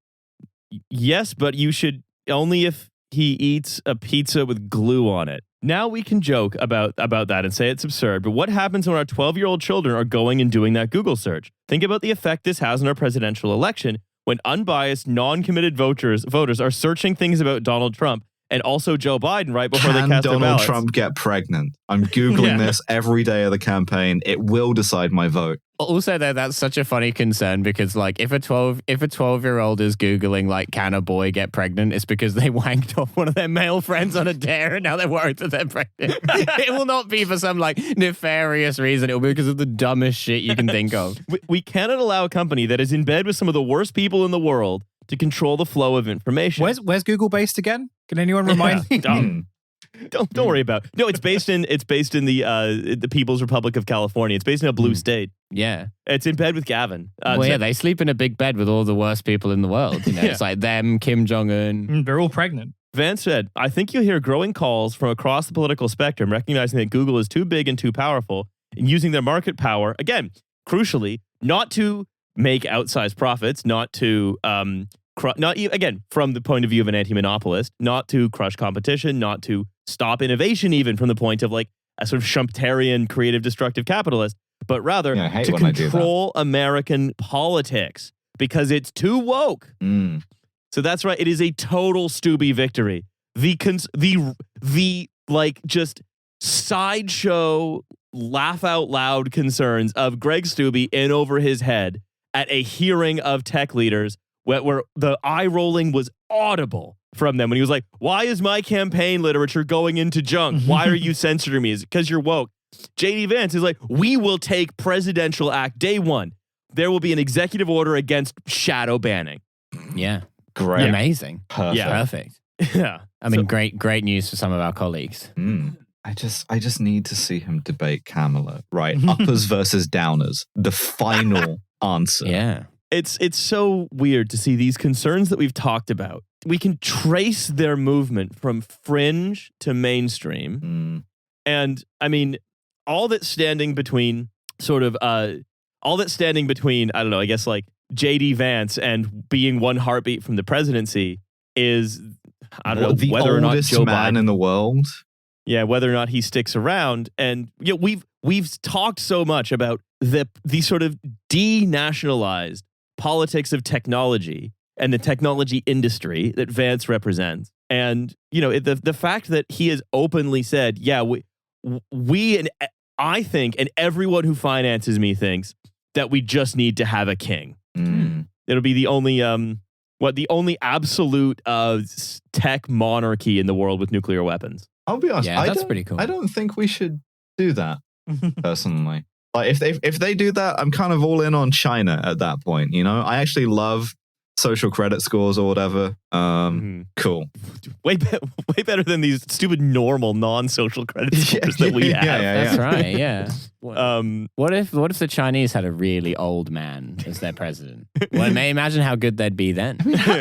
[SPEAKER 1] Yes, but you should only if he eats a pizza with glue on it. Now we can joke about that and say it's absurd, but what happens when our 12-year-old children are going and doing that Google search? Think about the effect this has on our presidential election when unbiased, non-committed voters are searching things about Donald Trump and also Joe Biden right before they cast their ballots. Can
[SPEAKER 3] Donald Trump get pregnant? I'm Googling this every day of the campaign. It will decide my vote.
[SPEAKER 2] Also, though, that's such a funny concern because, if a 12-year-old is Googling, can a boy get pregnant, it's because they wanked off one of their male friends on a dare and now they're worried that they're pregnant. It will not be for some, nefarious reason. It will be because of the dumbest shit you can think of.
[SPEAKER 1] We cannot allow a company that is in bed with some of the worst people in the world to control the flow of information.
[SPEAKER 4] Where's Google based again? Can anyone remind me?
[SPEAKER 1] Don't worry about it. No, it's based in the People's Republic of California. It's based in a blue state.
[SPEAKER 2] Yeah.
[SPEAKER 1] It's in bed with Gavin.
[SPEAKER 2] They sleep in a big bed with all the worst people in the world. It's like them, Kim Jong-un.
[SPEAKER 4] They're all pregnant.
[SPEAKER 1] Vance said, I think you'll hear growing calls from across the political spectrum recognizing that Google is too big and too powerful and using their market power, again, crucially, not to make outsized profits, not to, again, from the point of view of an anti-monopolist, not to crush competition, not to stop innovation even from the point of like a sort of Schumpeterian creative destructive capitalist, but rather to control American politics because it's too woke. So that's right. It is a total Stubby victory. The like just sideshow laugh out loud concerns of Greg Stubbe in over his head at a hearing of tech leaders where the eye rolling was audible from them when he was like, why is my campaign literature going into junk? Why are you censoring me? Is it because you're woke? JD Vance is like, we will take presidential act day one. There will be an executive order against shadow banning.
[SPEAKER 2] Yeah.
[SPEAKER 3] Great.
[SPEAKER 2] Amazing.
[SPEAKER 3] Perfect.
[SPEAKER 2] Yeah. Perfect.
[SPEAKER 1] Yeah.
[SPEAKER 2] I mean, great news for some of our colleagues.
[SPEAKER 3] I just need to see him debate Kamala. Right. Uppers versus downers. The final answer.
[SPEAKER 2] Yeah.
[SPEAKER 1] It's so weird to see these concerns that we've talked about. We can trace their movement from fringe to mainstream. And I mean, all that's standing between, I don't know, I guess like JD Vance and being one heartbeat from the presidency is, I don't know,
[SPEAKER 3] the
[SPEAKER 1] whether or not
[SPEAKER 3] oldest
[SPEAKER 1] Joe
[SPEAKER 3] man
[SPEAKER 1] Biden
[SPEAKER 3] in the world.
[SPEAKER 1] Yeah, whether or not he sticks around. And you know, we've talked so much about the sort of denationalized politics of technology and the technology industry that Vance represents. And you know, the fact that he has openly said, yeah, we and I think, and everyone who finances me thinks that we just need to have a king. It'll be the only absolute tech monarchy in the world with nuclear weapons.
[SPEAKER 3] I'll be honest.
[SPEAKER 2] Yeah, that's pretty cool.
[SPEAKER 3] I don't think we should do that personally. Like if they do that, I'm kind of all in on China at that point. You know, I actually love social credit scores or whatever. Cool.
[SPEAKER 1] Way better than these stupid normal non-social credit scores that we have.
[SPEAKER 2] That's right. Yeah. What if the Chinese had a really old man as their president? Well, imagine how good they'd be then.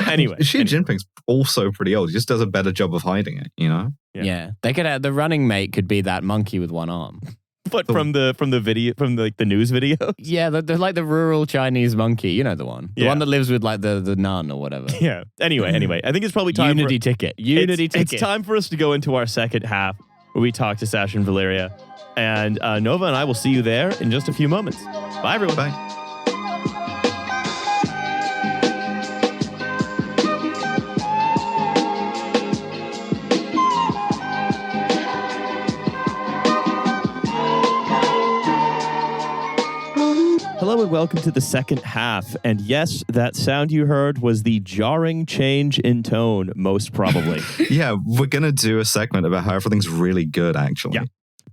[SPEAKER 1] Anyway,
[SPEAKER 3] Xi Jinping's also pretty old. He just does a better job of hiding it. You know.
[SPEAKER 2] Yeah. They could the running mate could be that monkey with one arm.
[SPEAKER 1] But from the video, from the news video.
[SPEAKER 2] Yeah, they're like the rural Chinese monkey. You know the one. The one that lives with like the nun or whatever.
[SPEAKER 1] Yeah. Anyway, I think it's probably time
[SPEAKER 2] Unity ticket.
[SPEAKER 1] It's time for us to go into our second half where we talk to Sasha and Valeria. And Nova and I will see you there in just a few moments. Bye, everyone.
[SPEAKER 3] Bye.
[SPEAKER 1] Hello and welcome to the second half. And yes, that sound you heard was the jarring change in tone, most probably.
[SPEAKER 3] Yeah, we're going to do a segment about how everything's really good, actually.
[SPEAKER 1] Yeah,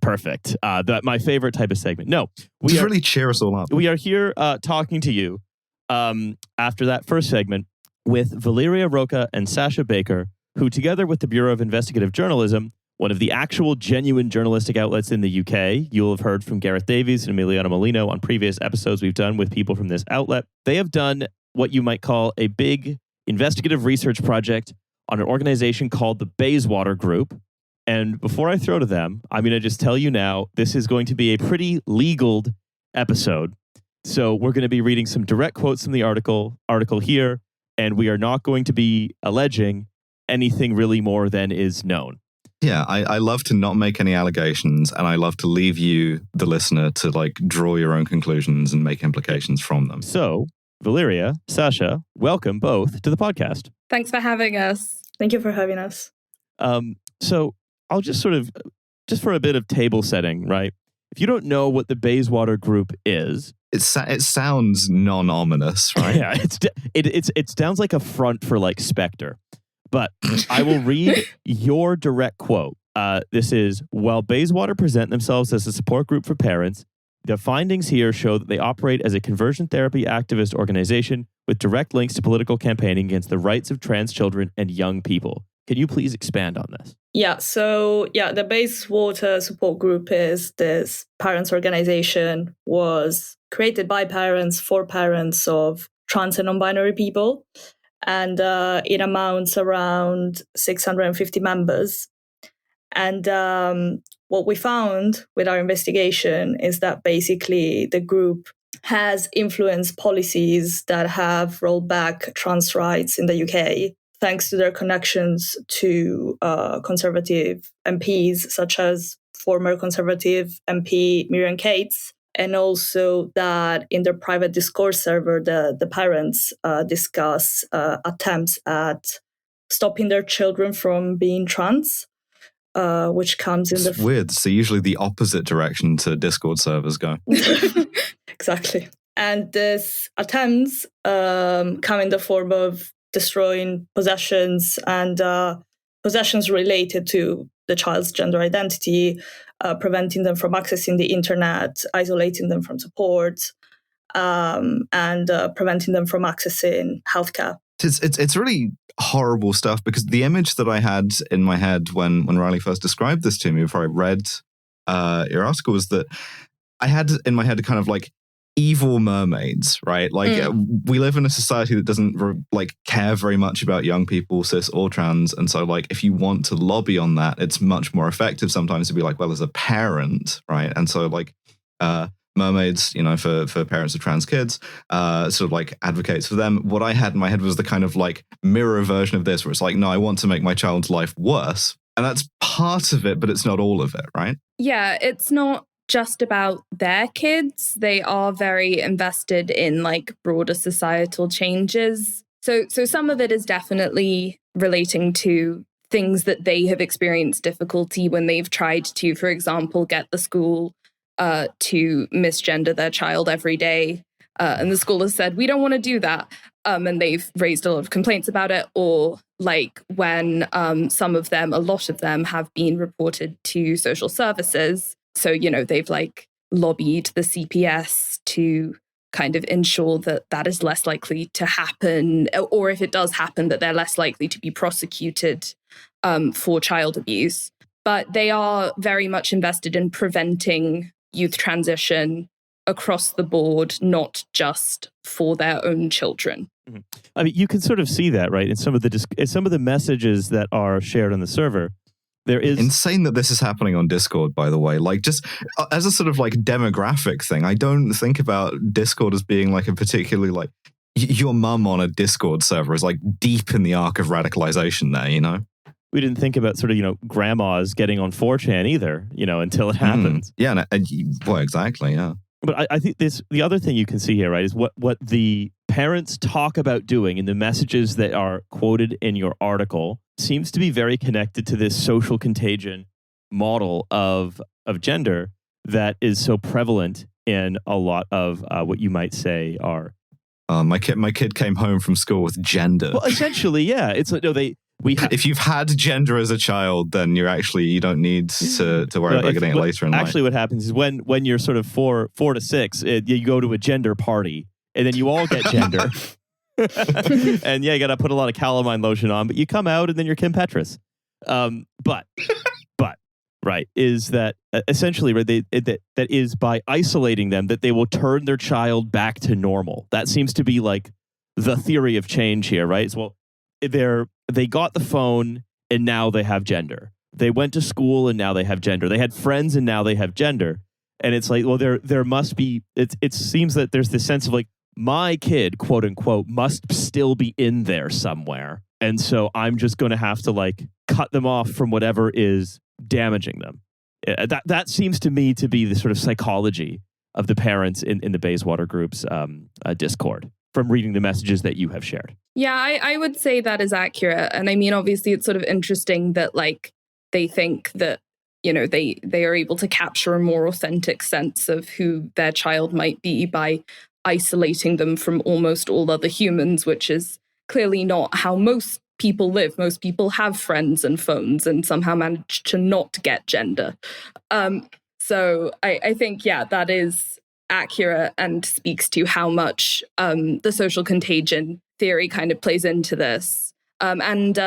[SPEAKER 1] perfect. My favorite type of segment. No,
[SPEAKER 3] Just really cheer us all up.
[SPEAKER 1] We are here talking to you after that first segment with Valeria, Rocca, and Sasha Baker, who together with the Bureau of Investigative Journalism, one of the actual genuine journalistic outlets in the UK. You'll have heard from Gareth Davies and Emiliano Molino on previous episodes we've done with people from this outlet. They have done what you might call a big investigative research project on an organization called the Baywater Group. And before I throw to them, I'm going to just tell you now, this is going to be a pretty legaled episode. So we're going to be reading some direct quotes from the article here, and we are not going to be alleging anything really more than is known.
[SPEAKER 3] Yeah, I love to not make any allegations, and I love to leave you, the listener, to like draw your own conclusions and make implications from them.
[SPEAKER 1] So, Valeria, Sasha, welcome both to the podcast.
[SPEAKER 6] Thanks for having us. Thank you for having us.
[SPEAKER 1] So I'll just for a bit of table setting, right? If you don't know what the Baywater Group is,
[SPEAKER 3] it sounds non-ominous, right?
[SPEAKER 1] Yeah, it sounds like a front for like Spectre. But I will read your direct quote. This is, while Baywater present themselves as a support group for parents, the findings here show that they operate as a conversion therapy activist organization with direct links to political campaigning against the rights of trans children and young people. Can you please expand on this?
[SPEAKER 6] Yeah, so the Baywater support group is this parents organization, was created by parents for parents of trans and non-binary people. and it amounts around 650 members. And what we found with our investigation is that basically the group has influenced policies that have rolled back trans rights in the UK, thanks to their connections to conservative MPs, such as former Conservative MP Miriam Cates, and also that in their private Discord server, the parents discuss attempts at stopping their children from being trans, which comes in
[SPEAKER 3] It's weird. So usually the opposite direction to Discord servers go.
[SPEAKER 6] Exactly. And these attempts come in the form of destroying possessions and possessions related to the child's gender identity, preventing them from accessing the internet, isolating them from support, and preventing them from accessing healthcare.
[SPEAKER 3] It's really horrible stuff, because the image that I had in my head when Riley first described this to me before I read your article was that I had in my head kind of like evil mermaids, right? Like we live in a society that doesn't care very much about young people, cis or trans, and so like if you want to lobby on that, it's much more effective sometimes to be like, well, as a parent, right? And so like mermaids, for parents of trans kids, sort of like advocates for them. What I had in my head was the kind of like mirror version of this, where it's like, no, I want to make my child's life worse, and that's part of it, but it's not all of it, right?
[SPEAKER 7] Yeah, it's not just about their kids. They are very invested in like broader societal changes. So some of it is definitely relating to things that they have experienced difficulty when they've tried to, for example, get the school to misgender their child every day. And the school has said, we don't want to do that. And they've raised a lot of complaints about it. Or like when a lot of them have been reported to social services. So, they've like lobbied the CPS to kind of ensure that that is less likely to happen, or if it does happen, that they're less likely to be prosecuted for child abuse. But they are very much invested in preventing youth transition across the board, not just for their own children.
[SPEAKER 1] Mm-hmm. I mean, you can sort of see that, right? In some of the messages that are shared on the server. There is
[SPEAKER 3] insane that this is happening on Discord, by the way. Like, just as a sort of like demographic thing, I don't think about Discord as being like a particularly like your mum on a Discord server is like deep in the arc of radicalization there,
[SPEAKER 1] We didn't think about sort of, grandmas getting on 4chan either, until it happens.
[SPEAKER 3] Yeah, well, exactly, yeah.
[SPEAKER 1] But I think the other thing you can see here, right, is what the parents talk about doing in the messages that are quoted in your article seems to be very connected to this social contagion model of gender that is so prevalent in a lot of what you might say are.
[SPEAKER 3] My kid came home from school with gender.
[SPEAKER 1] Well, essentially, yeah. It's like, no,
[SPEAKER 3] if you've had gender as a child, then you don't need to worry about getting it later in life.
[SPEAKER 1] Actually, what happens is when you're sort of 4 to 6, you go to a gender party, and then you all get gender. And you got to put a lot of calamine lotion on, but you come out and then you're Kim Petras. But right, is that essentially, right, that is by isolating them that they will turn their child back to normal. That seems to be like the theory of change here, right? It's, well, they got the phone and now they have gender. They went to school and now they have gender. They had friends and now they have gender. And it's like, well, there must be, it seems that there's this sense of like, my kid, quote unquote, must still be in there somewhere. And so I'm just going to have to like cut them off from whatever is damaging them. That seems to me to be the sort of psychology of the parents in the Baywater group's Discord from reading the messages that you have shared.
[SPEAKER 7] Yeah, I would say that is accurate. And I mean, obviously, it's sort of interesting that like they think that, they are able to capture a more authentic sense of who their child might be by isolating them from almost all other humans, which is clearly not how most people live. Most people have friends and phones and somehow manage to not get gender. So I think, that is accurate and speaks to how much the social contagion theory kind of plays into this. And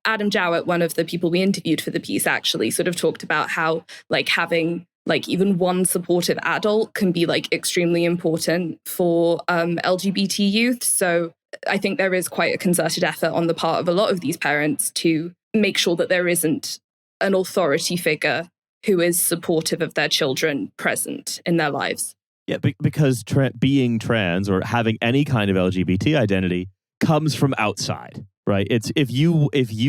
[SPEAKER 7] Adam Jowett, one of the people we interviewed for the piece, actually sort of talked about how like having like even one supportive adult can be like extremely important for LGBT youth. So I think there is quite a concerted effort on the part of a lot of these parents to make sure that there isn't an authority figure who is supportive of their children present in their lives.
[SPEAKER 1] Yeah, because being trans or having any kind of LGBT identity comes from outside, right? It's if you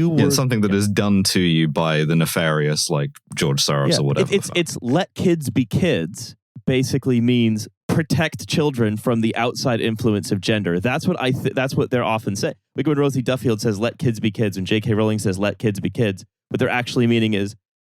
[SPEAKER 1] were
[SPEAKER 3] something that is done to you by the nefarious, like George Soros or whatever.
[SPEAKER 1] It's let kids be kids basically means protect children from the outside influence of gender. That's what that's what they're often saying. Like when Rosie Duffield says "let kids be kids" and J.K. Rowling says "let kids be kids," what they're actually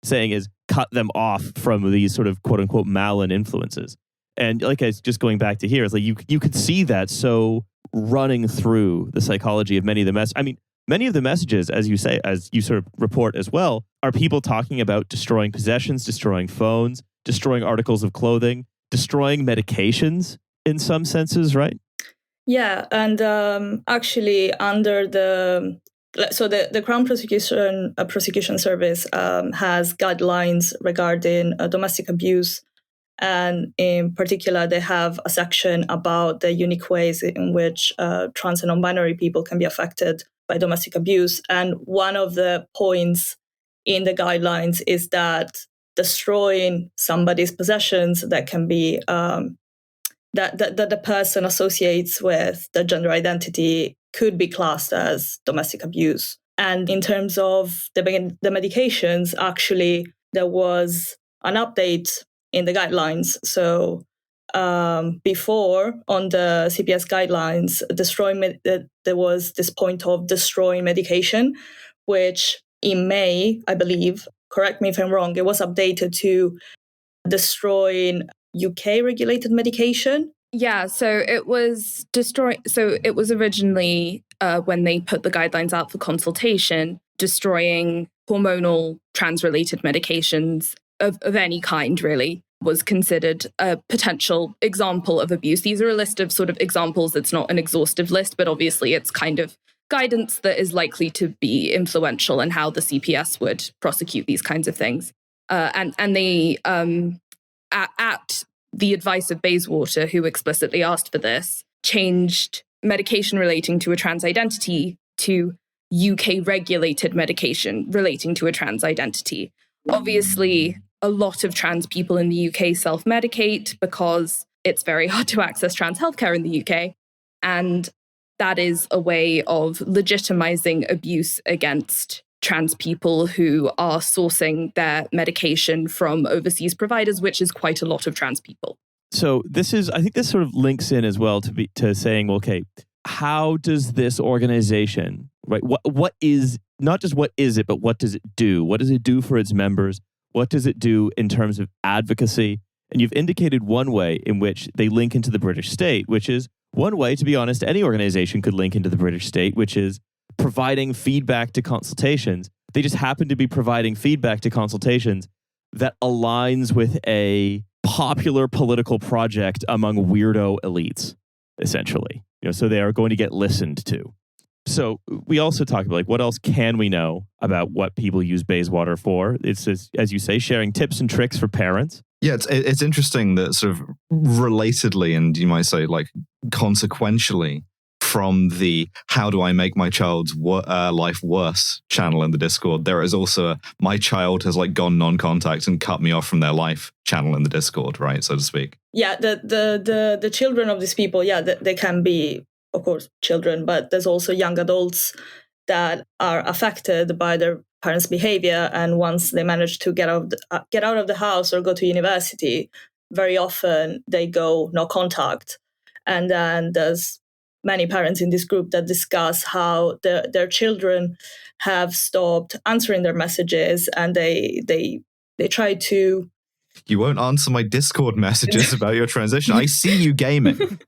[SPEAKER 1] saying is cut them off from these sort of quote unquote malign influences. And like I was just going back to here, it's like you could see that so running through the psychology of many of the many of the messages, as you say, as you sort of report as well, are people talking about destroying possessions, destroying phones, destroying articles of clothing, destroying medications in some senses, right?
[SPEAKER 6] Yeah, and actually under the Crown Prosecution Service has guidelines regarding domestic abuse. And in particular, they have a section about the unique ways in which trans and non-binary people can be affected by domestic abuse. And one of the points in the guidelines is that destroying somebody's possessions that can be that the person associates with the gender identity could be classed as domestic abuse. And in terms of the medications, actually, there was an update in the guidelines. So before, on the CPS guidelines, there was this point of destroying medication, which in May, I believe, correct me if I'm wrong, it was updated to destroying UK-regulated medication.
[SPEAKER 7] Yeah, so it was it was originally, when they put the guidelines out for consultation, destroying hormonal trans-related medications of any kind, really, was considered a potential example of abuse. These are a list of sort of examples. It's not an exhaustive list, but obviously it's kind of guidance that is likely to be influential in how the CPS would prosecute these kinds of things. And they, at the advice of Baywater, who explicitly asked for this, changed medication relating to a trans identity to UK-regulated medication relating to a trans identity. Obviously, a lot of trans people in the UK self-medicate because it's very hard to access trans healthcare in the UK. And that is a way of legitimizing abuse against trans people who are sourcing their medication from overseas providers, which is quite a lot of trans people.
[SPEAKER 1] So I think this sort of links in as well to saying, well, okay, how does this organization, right? What is, not just what is it, but what does it do? What does it do for its members? What does it do in terms of advocacy? And you've indicated one way in which they link into the British state, which is one way, to be honest, any organization could link into the British state, which is providing feedback to consultations. They just happen to be providing feedback to consultations that aligns with a popular political project among weirdo elites, essentially. So they are going to get listened to. So we also talk about, like, what else can we know about what people use Baywater for? It's, as you say, sharing tips and tricks for parents.
[SPEAKER 3] Yeah, it's interesting that sort of relatedly, and you might say like consequentially, from the "how do I make my child's life worse" channel in the Discord, there is also a "my child has like gone non-contact and cut me off from their life" channel in the Discord, right, so to speak.
[SPEAKER 6] Yeah, the children of these people, yeah, they can be, of course, children, but there's also young adults that are affected by their parents' behavior, and once they manage to get out of the house or go to university, very often they go no contact. And then there's many parents in this group that discuss how their children have stopped answering their messages, and they try to...
[SPEAKER 3] You won't answer my Discord messages about your transition. I see you gaming.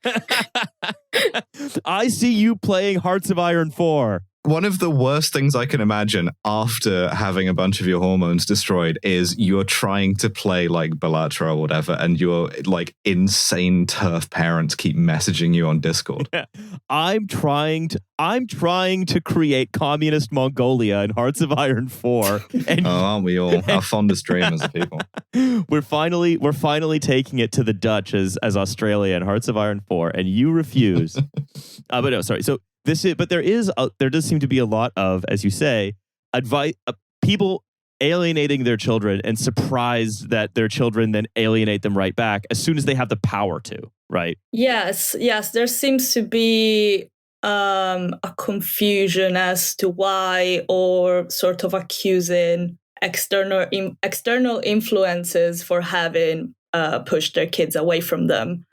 [SPEAKER 1] I see you playing Hearts of Iron 4.
[SPEAKER 3] One of the worst things I can imagine after having a bunch of your hormones destroyed is you're trying to play like Baywater or whatever, and your like insane turf parents keep messaging you on Discord.
[SPEAKER 1] Yeah. I'm trying to create communist Mongolia in Hearts of Iron 4. And
[SPEAKER 3] aren't we all? Our fondest dream as a people.
[SPEAKER 1] We're finally taking it to the Dutch as Australia in Hearts of Iron 4, and you refuse. But no, sorry. So but there does seem to be a lot of, as you say, advice, people alienating their children and surprised that their children then alienate them right back as soon as they have the power to, right?
[SPEAKER 6] Yes. There seems to be a confusion as to why, or sort of accusing external influences for having pushed their kids away from them,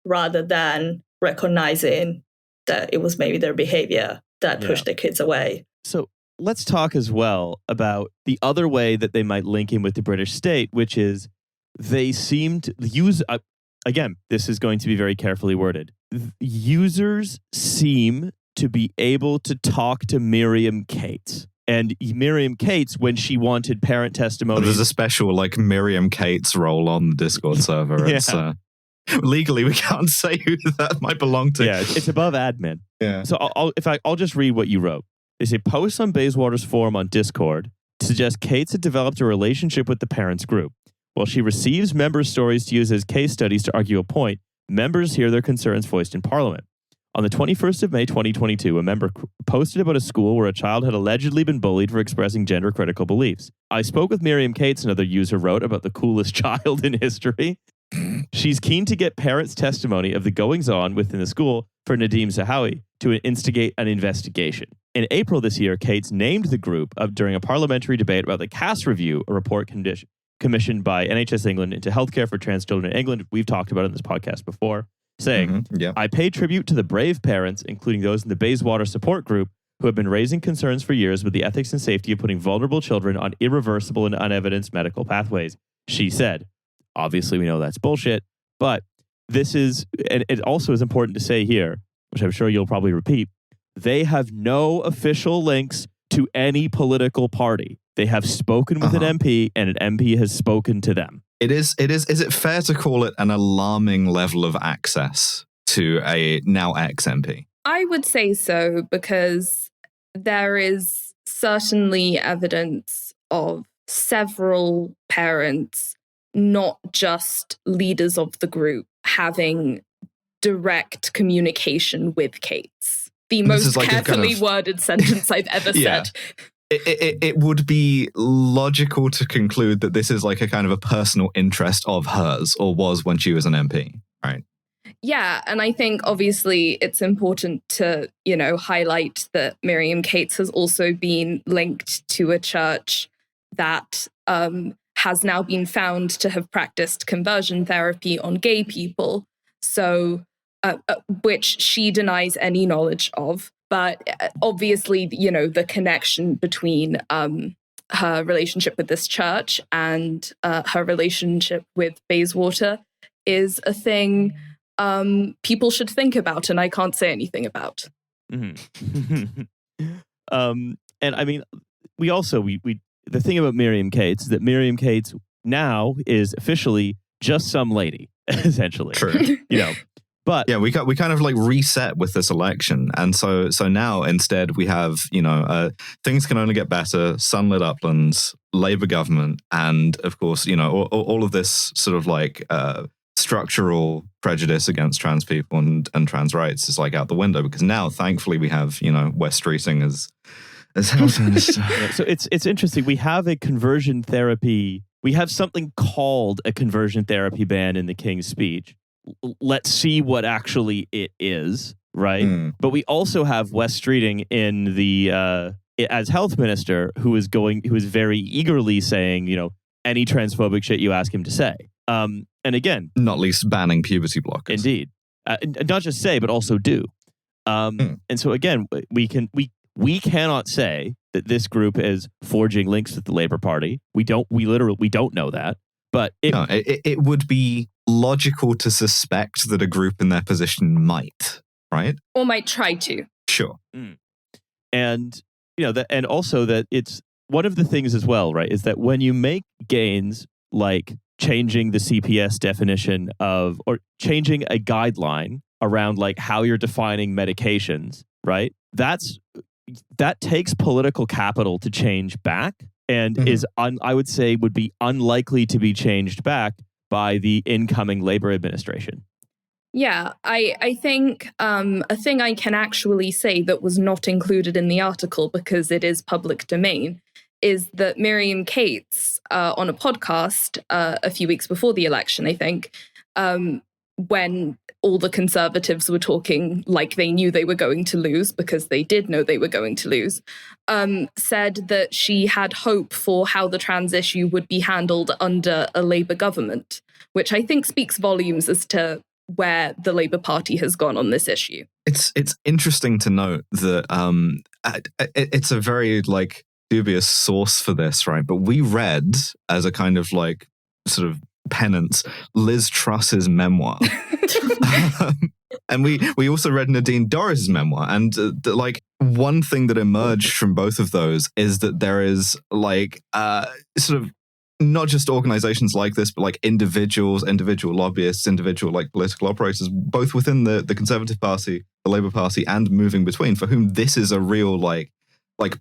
[SPEAKER 6] rather than recognizing that it was maybe their behavior that pushed their kids away.
[SPEAKER 1] So let's talk as well about the other way that they might link in with the British state, which is they seem to use, again, this is going to be very carefully worded. Users seem to be able to talk to Miriam Cates. And Miriam Cates, when she wanted parent testimony.
[SPEAKER 3] There's a special like Miriam Cates role on the Discord server. It's legally we can't say who that might belong to.
[SPEAKER 1] Yeah, it's above admin.
[SPEAKER 3] Yeah.
[SPEAKER 1] So I'll just read what you wrote. They say posts on Baywater's forum on Discord suggest Cates had developed a relationship with the parents group. While she receives members' stories to use as case studies to argue a point, members hear their concerns voiced in Parliament. On the 21st of May 2022, a member posted about a school where a child had allegedly been bullied for expressing gender-critical beliefs. I spoke with Miriam Cates, another user wrote, about the coolest child in history. She's keen to get parents' testimony of the goings-on within the school for Nadim Zahawi to instigate an investigation. In April this year, Cates named the group during a parliamentary debate about the CAS review, a report commissioned by NHS England into healthcare for trans children in England. We've talked about it in this podcast before, saying, I pay tribute to the brave parents, including those in the Baywater support group, who have been raising concerns for years with the ethics and safety of putting vulnerable children on irreversible and unevidenced medical pathways. She said, obviously we know that's bullshit, but this is, and it also is important to say here, which I'm sure you'll probably repeat, they have no official links to any political party. They have spoken with an MP, and an MP has spoken to them.
[SPEAKER 3] Is it fair to call it an alarming level of access to a now ex-MP?
[SPEAKER 7] I would say so, because there is certainly evidence of several parents, not just leaders of the group, having direct communication with Cates. The most carefully worded sentence I've ever said.
[SPEAKER 3] It would be logical to conclude that this is like a kind of a personal interest of hers, or was when she was an MP, right?
[SPEAKER 7] Yeah, and I think obviously it's important to, highlight that Miriam Cates has also been linked to a church that has now been found to have practiced conversion therapy on gay people, so which she denies any knowledge of. But obviously, the connection between her relationship with this church and her relationship with Baywater is a thing people should think about, and I can't say anything about.
[SPEAKER 1] Mm-hmm. And I mean, we the thing about Miriam Cates is that Miriam Cates now is officially just some lady, essentially.
[SPEAKER 3] True.
[SPEAKER 1] But
[SPEAKER 3] yeah, we kind of like reset with this election, and so now instead we have things can only get better. Sunlit uplands, Labour government, and of course all of this sort of like structural prejudice against trans people and trans rights is like out the window, because now thankfully we have West Streeting as health minister.
[SPEAKER 1] So it's interesting. We have a conversion therapy. We have something called a conversion therapy ban in the King's Speech. Let's see what actually it is, right? But we also have West Streeting in the as health minister, who is very eagerly saying, any transphobic shit you ask him to say. And again,
[SPEAKER 3] not least banning puberty blockers.
[SPEAKER 1] Indeed, not just say, but also do. And so again, we cannot say that this group is forging links with the Labour Party. We literally don't know that. But
[SPEAKER 3] it would be logical to suspect that a group in their position might, right?
[SPEAKER 7] Or might try to.
[SPEAKER 3] Sure.
[SPEAKER 1] And and also that it's one of the things as well, right, is that when you make gains like changing the CPS definition or changing a guideline around like how you're defining medications, right? That takes political capital to change back, and I would say would be unlikely to be changed back by the incoming Labour administration.
[SPEAKER 7] Yeah, I think a thing I can actually say that was not included in the article because it is public domain is that Miriam Cates on a podcast a few weeks before the election, I think, when all the Conservatives were talking like they knew they were going to lose because they did know they were going to lose, said that she had hope for how the trans issue would be handled under a Labour government, which I think speaks volumes as to where the Labour Party has gone on this issue.
[SPEAKER 3] It's interesting to note that it's a very like dubious source for this, right? But we read as a kind of like sort of penance Liz Truss's memoir. And we also read Nadine Dorris's memoir, and like one thing that emerged from both of those is that there is like sort of not just organizations like this, but like individual lobbyists, individual like political operators, both within the Conservative Party, the Labour Party, and moving between, for whom this is a real like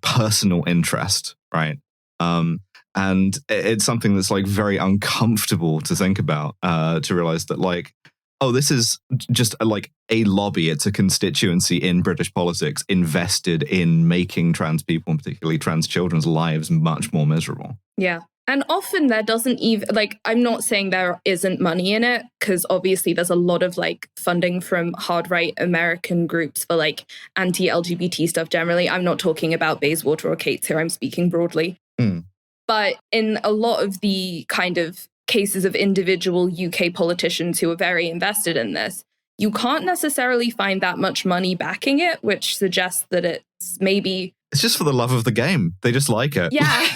[SPEAKER 3] personal interest, right? And it's something that's like very uncomfortable to think about, to realize that like, oh, this is just like a lobby. It's a constituency in British politics invested in making trans people, and particularly trans children's lives, much more miserable.
[SPEAKER 7] Yeah. And often there doesn't even, like, I'm not saying there isn't money in it, because obviously there's a lot of like funding from hard right American groups for like anti-LGBT stuff generally. I'm not talking about Baywater or Cates here, I'm speaking broadly. But in a lot of the kind of cases of individual UK politicians who are very invested in this, you can't necessarily find that much money backing it, which suggests that it's maybe...
[SPEAKER 3] It's just for the love of the game. They just like it.
[SPEAKER 7] Yeah.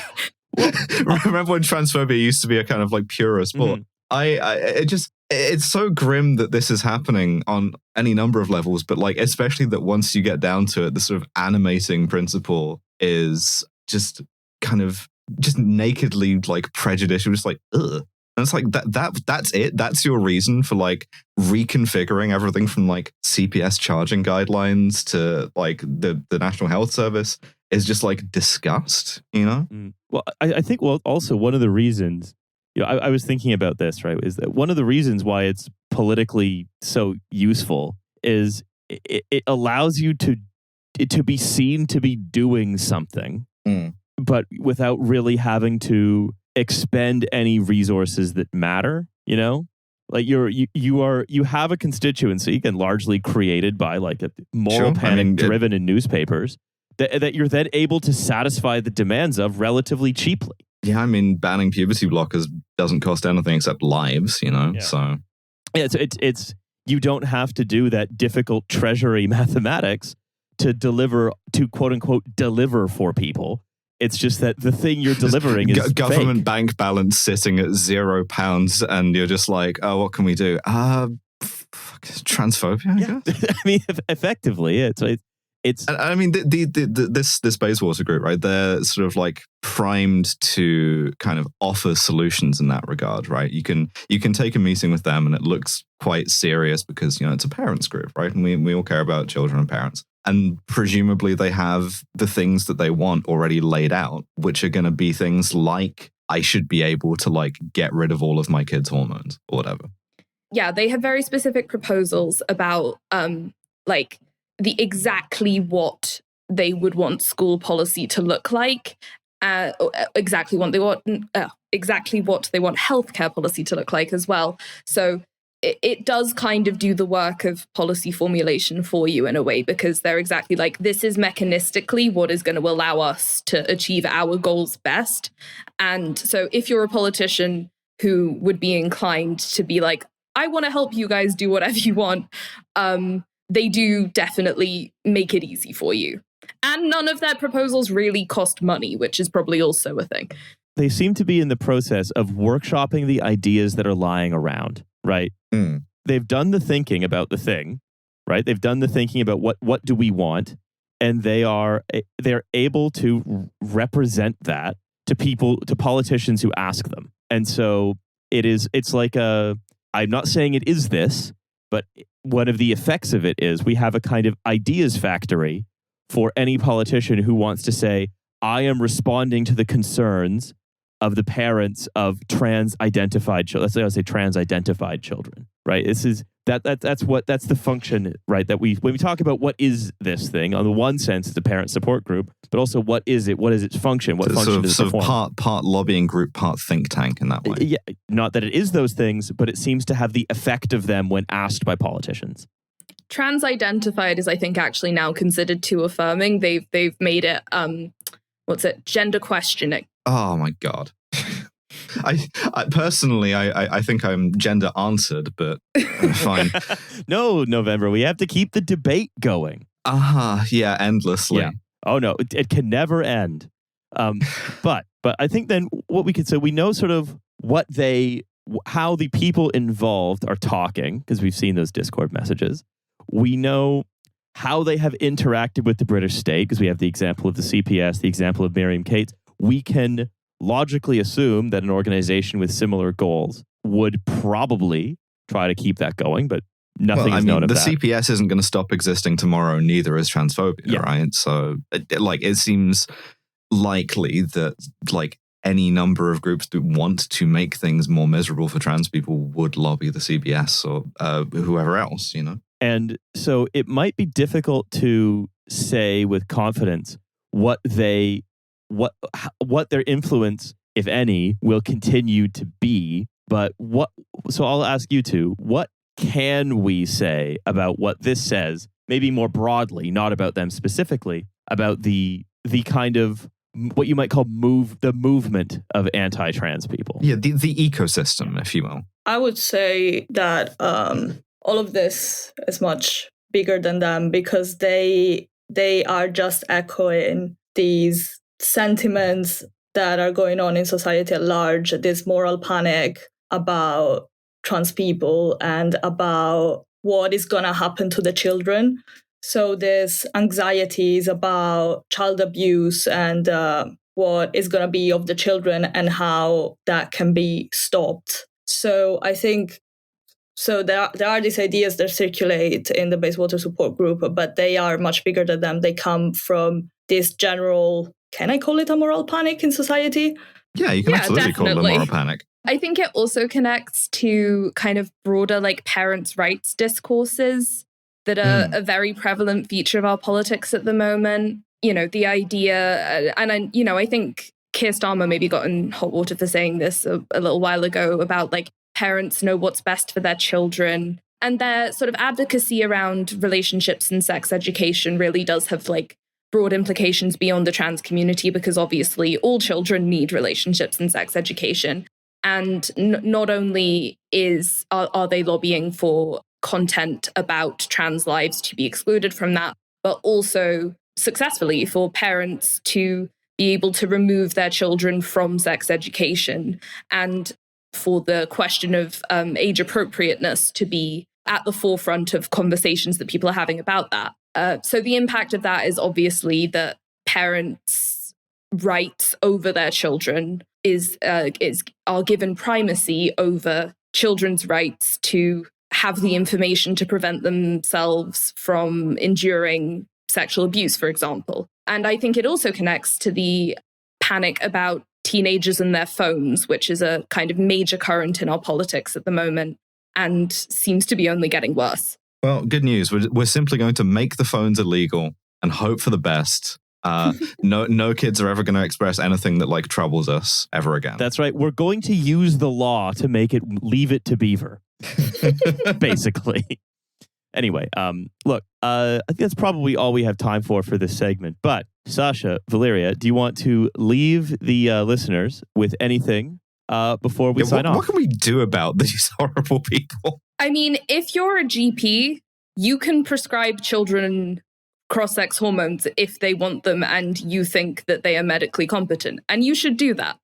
[SPEAKER 3] Remember when transphobia used to be a kind of like purer sport? It's so grim that this is happening on any number of levels, but like especially that once you get down to it, the sort of animating principle is just kind of just nakedly like prejudicial, just like ugh. And it's like that's it. That's your reason for like reconfiguring everything from like CPS charging guidelines to like the National Health Service is just like disgust, you know?
[SPEAKER 1] Well, I think also one of the reasons, you know, I was thinking about this, right, is that one of the reasons why it's politically so useful is it allows you to be seen to be doing something, but without really having to expend any resources that matter, you know? Like you have a constituency, again, largely created by like a moral panic driven in newspapers that you're then able to satisfy the demands of relatively cheaply.
[SPEAKER 3] Yeah, I mean, banning puberty blockers doesn't cost anything except lives, you know?
[SPEAKER 1] Yeah.
[SPEAKER 3] So
[SPEAKER 1] yeah, it's you don't have to do that difficult treasury mathematics to quote unquote deliver for people. It's just that the thing you're delivering is
[SPEAKER 3] government
[SPEAKER 1] fake.
[SPEAKER 3] bank balance sitting at £0, and you're just like, oh, what can we do? Transphobia, I guess?
[SPEAKER 1] I mean, effectively, it's.
[SPEAKER 3] I mean, this Baywater group, right? They're sort of like primed to kind of offer solutions in that regard, right? You can take a meeting with them, and it looks quite serious because, you know, it's a parents group, right? And we all care about children and parents. And presumably they have the things that they want already laid out, which are going to be things like, I should be able to like get rid of all of my kids' hormones or whatever.
[SPEAKER 7] Yeah, they have very specific proposals about like the exactly what they would want school policy to look like, exactly what they want healthcare policy to look like as well. So it does kind of do the work of policy formulation for you in a way, because they're exactly like, this is mechanistically what is going to allow us to achieve our goals best. And so if you're a politician who would be inclined to be like, I want to help you guys do whatever you want, they do definitely make it easy for you. And none of their proposals really cost money, which is probably also a thing.
[SPEAKER 1] They seem to be in the process of workshopping the ideas that are lying around, right? They've done the thinking about the thing, right? They've done the thinking about what do we want, and they're able to represent that to politicians who ask them. And so it's like I'm not saying it is this, but one of the effects of it is we have a kind of ideas factory for any politician who wants to say, I am responding to the concerns of the parents of trans-identified children. Let's say I say trans-identified children, right? That's the function, right? That when we talk about what is this thing, on the one sense, it's a parent support group, but also what is it? What is its function? What function does it perform?
[SPEAKER 3] Part lobbying group, part think tank in that way.
[SPEAKER 1] Yeah, not that it is those things, but it seems to have the effect of them when asked by politicians.
[SPEAKER 7] Trans-identified is, I think, actually now considered too affirming. They've made it gender questioning.
[SPEAKER 3] Oh my God. I personally, I think I'm gender answered, but fine.
[SPEAKER 1] No, November, we have to keep the debate going.
[SPEAKER 3] Yeah, endlessly.
[SPEAKER 1] Yeah. Oh no, it can never end. But I think then what we could say, we know sort of how the people involved are talking, because we've seen those Discord messages. We know how they have interacted with the British state, because we have the example of the CPS, the example of Miriam Cates. We can logically assume that an organization with similar goals would probably try to keep that going, but nothing is known of that.
[SPEAKER 3] The CPS isn't going to stop existing tomorrow, neither is transphobia, right? So, it seems likely that, any number of groups that want to make things more miserable for trans people would lobby the CPS or whoever else,
[SPEAKER 1] And so it might be difficult to say with confidence what their influence, if any, will continue to be. But so I'll ask you two, what can we say about what this says, maybe more broadly, not about them specifically, about the kind of what you might call the movement of anti-trans people?
[SPEAKER 3] Yeah, the ecosystem, if you will.
[SPEAKER 6] I would say that all of this is much bigger than them, because they are just echoing these sentiments that are going on in society at large, this moral panic about trans people and about what is going to happen to the children. So there's anxieties about child abuse and what is going to be of the children and how that can be stopped. So I think there are these ideas that circulate in the Baywater support group, but they are much bigger than them. They come from this general, can I call it a moral panic in society?
[SPEAKER 3] Yeah, you can absolutely call it a moral panic.
[SPEAKER 7] I think it also connects to kind of broader parents' rights discourses that are a very prevalent feature of our politics at the moment. The idea, and I think Keir Starmer maybe got in hot water for saying this a little while ago about parents know what's best for their children, and their sort of advocacy around relationships and sex education really does have broad implications beyond the trans community, because obviously all children need relationships and sex education. And not only are they lobbying for content about trans lives to be excluded from that, but also successfully for parents to be able to remove their children from sex education, and for the question of age appropriateness to be at the forefront of conversations that people are having about that. So the impact of that is obviously that parents' rights over their children are given primacy over children's rights to have the information to prevent themselves from enduring sexual abuse, for example. And I think it also connects to the panic about teenagers and their phones, which is a kind of major current in our politics at the moment and seems to be only getting worse.
[SPEAKER 3] Well, good news. We're simply going to make the phones illegal and hope for the best. No kids are ever going to express anything that troubles us ever again.
[SPEAKER 1] That's right. We're going to use the law to make it leave it to Beaver, basically. Anyway, look, I think that's probably all we have time for this segment. But Sasha, Valeria, do you want to leave the listeners with anything before we sign off?
[SPEAKER 3] What can we do about these horrible people?
[SPEAKER 7] I mean, if you're a GP, you can prescribe children cross-sex hormones if they want them and you think that they are medically competent. And you should do that.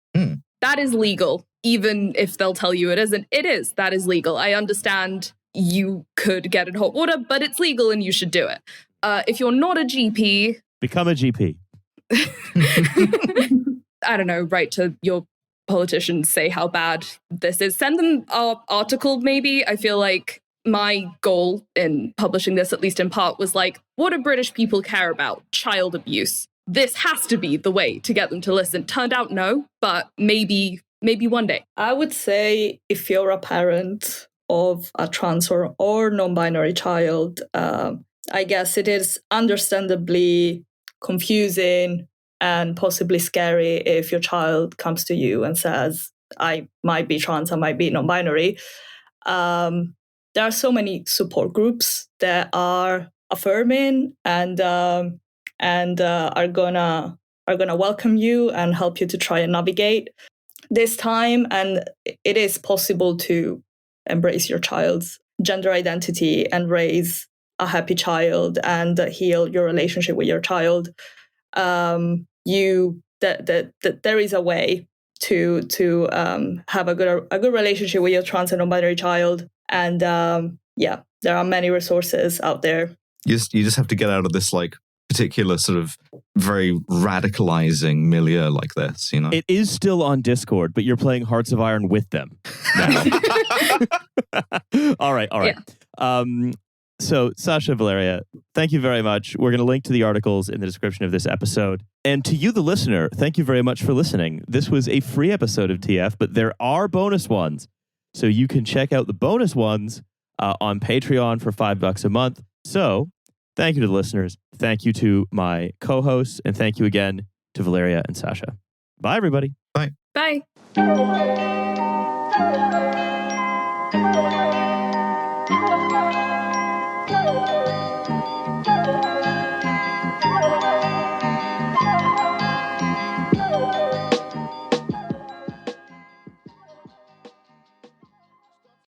[SPEAKER 7] That is legal, even if they'll tell you it isn't. It is. That is legal. I understand you could get in hot water, but it's legal and you should do it. If you're not a GP...
[SPEAKER 1] Become a GP.
[SPEAKER 7] I don't know, write to your politicians, say how bad this is. Send them our article, maybe. I feel like my goal in publishing this, at least in part, was what do British people care about? Child abuse. This has to be the way to get them to listen. Turned out no, but maybe one day.
[SPEAKER 6] I would say if you're a parent of a trans or non-binary child. I guess it is understandably confusing and possibly scary if your child comes to you and says, I might be trans, I might be non-binary. There are so many support groups that are affirming and are gonna welcome you and help you to try and navigate this time. And it is possible to embrace your child's gender identity and raise a happy child and heal your relationship with your child. There is a way to have a good relationship with your trans and non-binary child. And there are many resources out there.
[SPEAKER 3] You just have to get out of this like particular sort of very radicalizing milieu like this, you know?
[SPEAKER 1] It is still on Discord, but you're playing Hearts of Iron with them now. All right. Yeah. So, Sasha, Valeria, thank you very much. We're going to link to the articles in the description of this episode. And to you, the listener, thank you very much for listening. This was a free episode of TF, but there are bonus ones. So you can check out the bonus ones on Patreon for $5 a month. So thank you to the listeners. Thank you to my co-hosts. And thank you again to Valeria and Sasha. Bye, everybody.
[SPEAKER 3] Bye.
[SPEAKER 7] Bye.